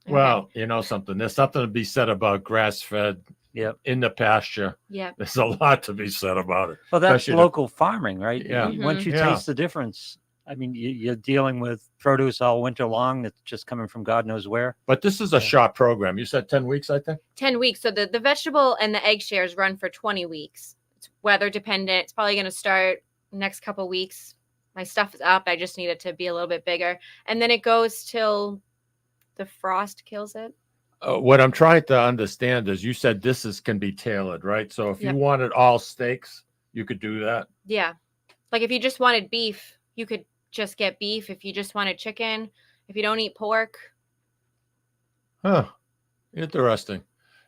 Speaker 1: Well, you know something. There's something to be said about grass-fed.
Speaker 3: Yep.
Speaker 1: In the pasture.
Speaker 2: Yeah.
Speaker 1: There's a lot to be said about it.
Speaker 3: Well, that's
Speaker 1: especially
Speaker 3: local farming, right?
Speaker 1: Yeah.
Speaker 3: Once you
Speaker 1: Yeah.
Speaker 3: taste the difference, I mean, you're dealing with produce all winter long that's just coming from God knows where.
Speaker 1: But this is a short program. You said 10 weeks, I think?
Speaker 2: 10 weeks. So the vegetable and the egg shares run for 20 weeks. It's weather dependent. It's probably going to start next couple weeks my stuff is up. I just need it to be a little bit bigger. And then it goes till the frost kills it.
Speaker 1: What I'm trying to understand is you said can be tailored, right? So if you
Speaker 2: Yep.
Speaker 1: wanted all steaks, you could do that.
Speaker 2: Yeah. Like if you just wanted beef, you could just get beef. If you just wanted chicken, if you don't eat pork.
Speaker 1: Huh. Interesting.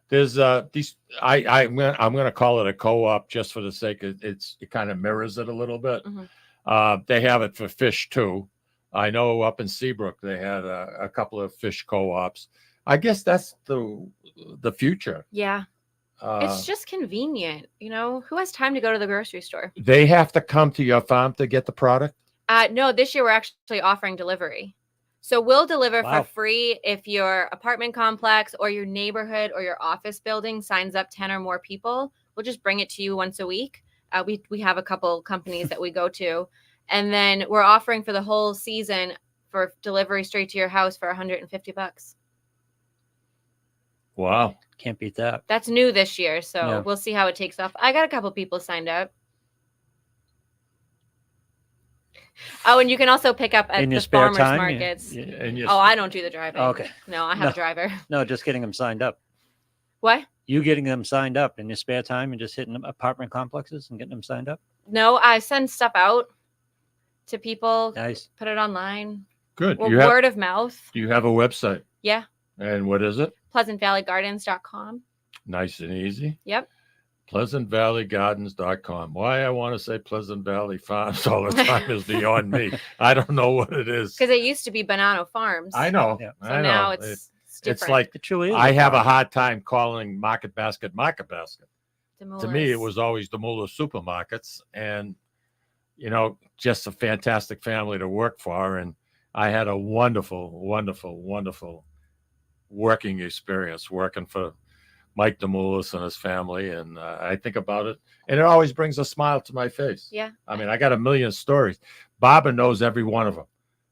Speaker 1: There's these I'm gonna call it a co-op just for the sake of it kind of mirrors it a little bit. They have it for fish too. I know up in Seabrook they had a couple of fish co-ops. I guess that's the future.
Speaker 2: Yeah. It's just convenient. You know, who has time to go to the grocery store?
Speaker 1: They have to come to your farm to get the product?
Speaker 2: No, this year we're actually offering delivery. So we'll deliver
Speaker 1: Wow.
Speaker 2: for free if your apartment complex or your neighborhood or your office building signs up 10 or more people. We'll just bring it to you once a week. We have a couple companies that we go to. And then we're offering for the whole season for delivery straight to your house for $150.
Speaker 1: Wow.
Speaker 3: Can't beat that.
Speaker 2: That's new this year. So
Speaker 3: Yeah.
Speaker 2: we'll see how it takes off. I got a couple people signed up. Oh, and you can also pick up at
Speaker 3: In your
Speaker 2: the
Speaker 3: spare
Speaker 2: farmers
Speaker 3: time?
Speaker 2: markets.
Speaker 1: And
Speaker 2: Oh, I don't do the driving.
Speaker 3: Okay.
Speaker 2: No, I have a driver.
Speaker 3: No, just getting them signed up.
Speaker 2: What?
Speaker 3: You getting them signed up in your spare time and just hitting them apartment complexes and getting them signed up?
Speaker 2: No, I send stuff out to people.
Speaker 3: Nice.
Speaker 2: Put it online.
Speaker 1: Good.
Speaker 2: Well,
Speaker 1: You have-
Speaker 2: word of mouth.
Speaker 1: Do you have a website?
Speaker 2: Yeah.
Speaker 1: And what is it?
Speaker 2: PleasantValleyGardens.com.
Speaker 1: Nice and easy.
Speaker 2: Yep.
Speaker 1: PleasantValleyGardens.com. Why I want to say Pleasant Valley Farms all the time is beyond me. I don't know what it is.
Speaker 2: Because it used to be Bonanno Farms.
Speaker 1: I know.
Speaker 3: Yeah.
Speaker 2: So
Speaker 1: I know.
Speaker 2: now it's different.
Speaker 1: It's like
Speaker 3: It truly is.
Speaker 1: I
Speaker 3: a
Speaker 1: have a
Speaker 3: farm.
Speaker 1: hard time calling Market Basket. To me, it
Speaker 2: Demoulas.
Speaker 1: was always the Muller supermarkets, and just a fantastic family to work for. And I had a wonderful, wonderful, wonderful working experience working for Mike DeMoulis and his family. And I think about it, and it always brings a smile to my face.
Speaker 2: Yeah.
Speaker 1: I mean, I got a million stories. Barbara knows every one of them.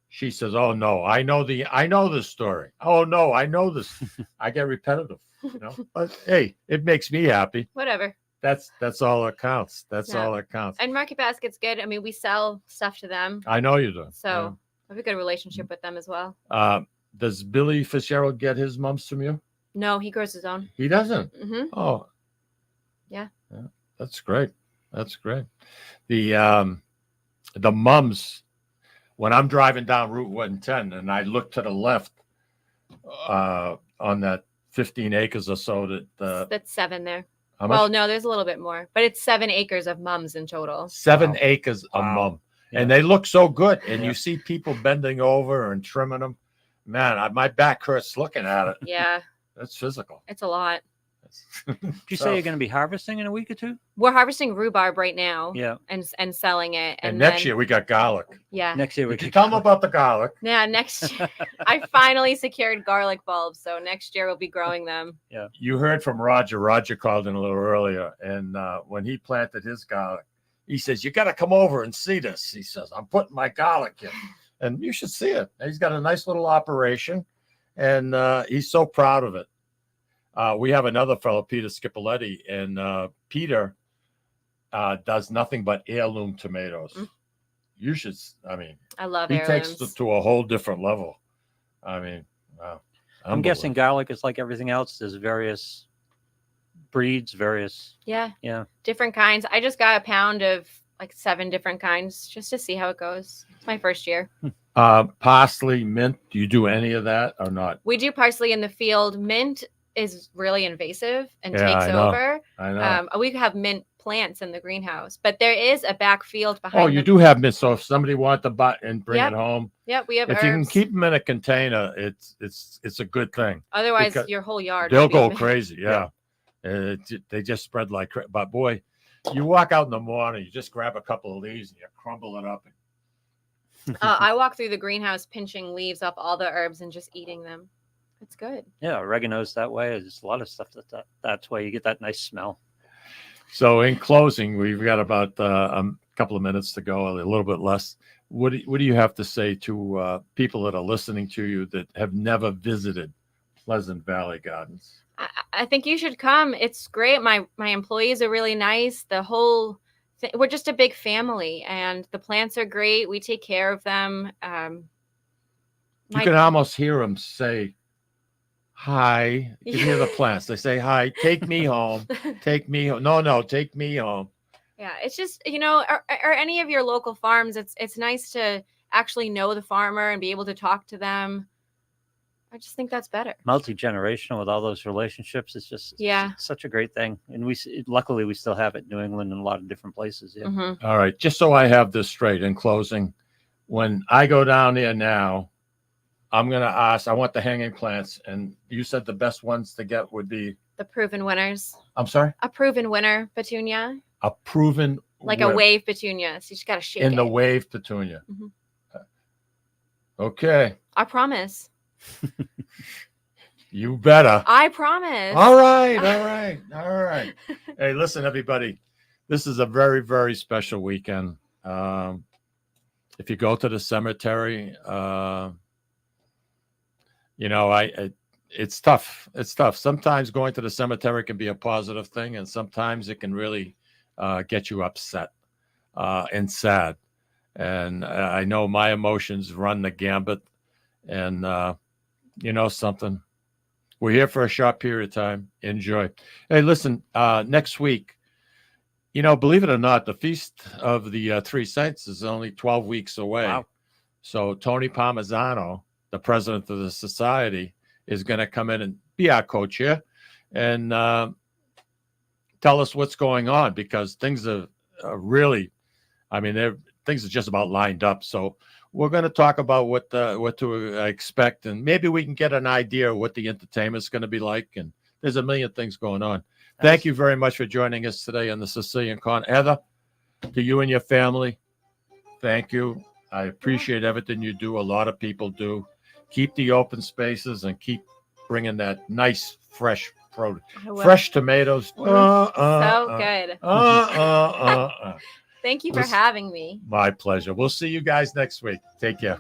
Speaker 1: She says, "Oh no, I know this story. Oh no, I know this." I get repetitive, but hey, it makes me happy.
Speaker 2: Whatever.
Speaker 1: That's all that counts. That's
Speaker 2: Yeah.
Speaker 1: all that counts.
Speaker 2: And Market Basket's good. I mean, we sell stuff to them.
Speaker 1: I know you do.
Speaker 2: So I have a good relationship with them as well.
Speaker 1: Does Billy Fitzgerald get his mums from you?
Speaker 2: No, he grows his own.
Speaker 1: He doesn't.
Speaker 2: Mm-hmm.
Speaker 1: Oh,
Speaker 2: Yeah.
Speaker 1: that's great. That's great. The mums, when I'm driving down Route 110 and I look to the left on that 15 acres or so
Speaker 2: That's 7 there.
Speaker 1: How
Speaker 2: Well,
Speaker 1: much?
Speaker 2: no, there's a little bit more, but it's 7 acres of mums in total.
Speaker 1: 7 acres a mum.
Speaker 3: Yeah.
Speaker 1: And they look so good. And you see people bending over and trimming them. Man, my back hurts looking at it.
Speaker 2: Yeah,
Speaker 1: That's physical.
Speaker 2: it's a lot.
Speaker 3: Did you say you're going to be harvesting in a week or two?
Speaker 2: We're harvesting rhubarb right now.
Speaker 3: Yeah.
Speaker 2: And selling it.
Speaker 1: And next year we got garlic.
Speaker 2: Yeah.
Speaker 3: Next year we
Speaker 1: Did you
Speaker 3: could
Speaker 1: tell them about the garlic?
Speaker 2: Yeah, next year. I finally secured garlic bulbs, so next year we'll be growing them.
Speaker 3: Yeah.
Speaker 1: You heard from Roger. Roger called in a little earlier, and when he planted his garlic, he says, "You got to come over and see this." He says, "I'm putting my garlic in, and you should see it." He's got a nice little operation, and he's so proud of it. We have another fellow, Peter Scipoletti, and Peter does nothing but heirloom tomatoes. You should. I mean,
Speaker 2: I love
Speaker 1: he
Speaker 2: heirlooms.
Speaker 1: takes it to a whole different level. I mean, wow.
Speaker 3: I'm guessing garlic is like everything else. There's various breeds,
Speaker 2: Yeah.
Speaker 3: Yeah.
Speaker 2: Different kinds. I just got a pound of like 7 different kinds just to see how it goes. It's my first year.
Speaker 1: Parsley, mint. Do you do any of that or not?
Speaker 2: We do parsley in the field. Mint is really invasive and
Speaker 1: Yeah,
Speaker 2: takes
Speaker 1: I know.
Speaker 2: over.
Speaker 1: I know.
Speaker 2: We have mint plants in the greenhouse, but there is a back field behind.
Speaker 1: Oh, you do have mint. So if somebody wanted to buy and bring
Speaker 2: Yep.
Speaker 1: it home,
Speaker 2: Yep, we have
Speaker 1: if
Speaker 2: herbs.
Speaker 1: you can keep them in a container, it's a good thing.
Speaker 2: Otherwise,
Speaker 1: because
Speaker 2: your whole yard.
Speaker 1: they'll
Speaker 2: would be
Speaker 1: go
Speaker 2: mint.
Speaker 1: crazy. Yeah, they just spread like crazy. But boy, you walk out in the morning, you just grab a couple of leaves and you crumble it up.
Speaker 2: I walk through the greenhouse pinching leaves off all the herbs and just eating them. It's good.
Speaker 3: Yeah, oregano's that way. There's a lot of stuff that's why you get that nice smell.
Speaker 1: So in closing, we've got about a couple of minutes to go, a little bit less. What do you have to say to people that are listening to you that have never visited Pleasant Valley Gardens?
Speaker 2: I think you should come. It's great. My employees are really nice. The whole we're just a big family, and the plants are great. We take care of them.
Speaker 1: You can almost hear them say, hi. You can hear the plants. They say, hi, take me home. Take me home. No, take me home.
Speaker 2: Yeah, it's just, or any of your local farms, it's nice to actually know the farmer and be able to talk to them. I just think that's better.
Speaker 3: Multi-generational with all those relationships. It's just it's such a great thing. And luckily we still have it in New England and a lot of different places. Yeah.
Speaker 2: Mm-hmm.
Speaker 1: All right. Just so I have this straight in closing, when I go down there now, I'm going to ask, I want the hanging plants. And you said the best ones to get would be?
Speaker 2: The proven winners.
Speaker 1: I'm sorry?
Speaker 2: A proven winner petunia.
Speaker 1: A proven
Speaker 2: like a wave petunia. So you just got to shake it.
Speaker 1: In the wave petunia.
Speaker 2: Mm-hmm.
Speaker 1: Okay.
Speaker 2: I promise.
Speaker 1: You better.
Speaker 2: I promise.
Speaker 1: All right. Hey, listen, everybody. This is a very, very special weekend. If you go to the cemetery, it's tough. It's tough. Sometimes going to the cemetery can be a positive thing, and sometimes it can really get you upset and sad. And I know my emotions run the gambit. And something, we're here for a short period of time. Enjoy. Hey, listen, next week, believe it or not, the Feast of the Three Saints is only 12 weeks away.
Speaker 3: Wow.
Speaker 1: So Tony Palmisano, the president of the society, is going to come in and be our co-chair and tell us what's going on, because things are really, things are just about lined up. So we're going to talk about what to expect, and maybe we can get an idea of what the entertainment is going to be like. And there's a million things going on. Thank you very much for joining us today on the Sicilian Corner. Heather, to you and your family, thank you. I appreciate everything you do. A lot of people do. Keep the open spaces and keep bringing that nice, fresh produce. Fresh tomatoes.
Speaker 2: So good. Thank you for having me.
Speaker 1: My pleasure. We'll see you guys next week. Take care.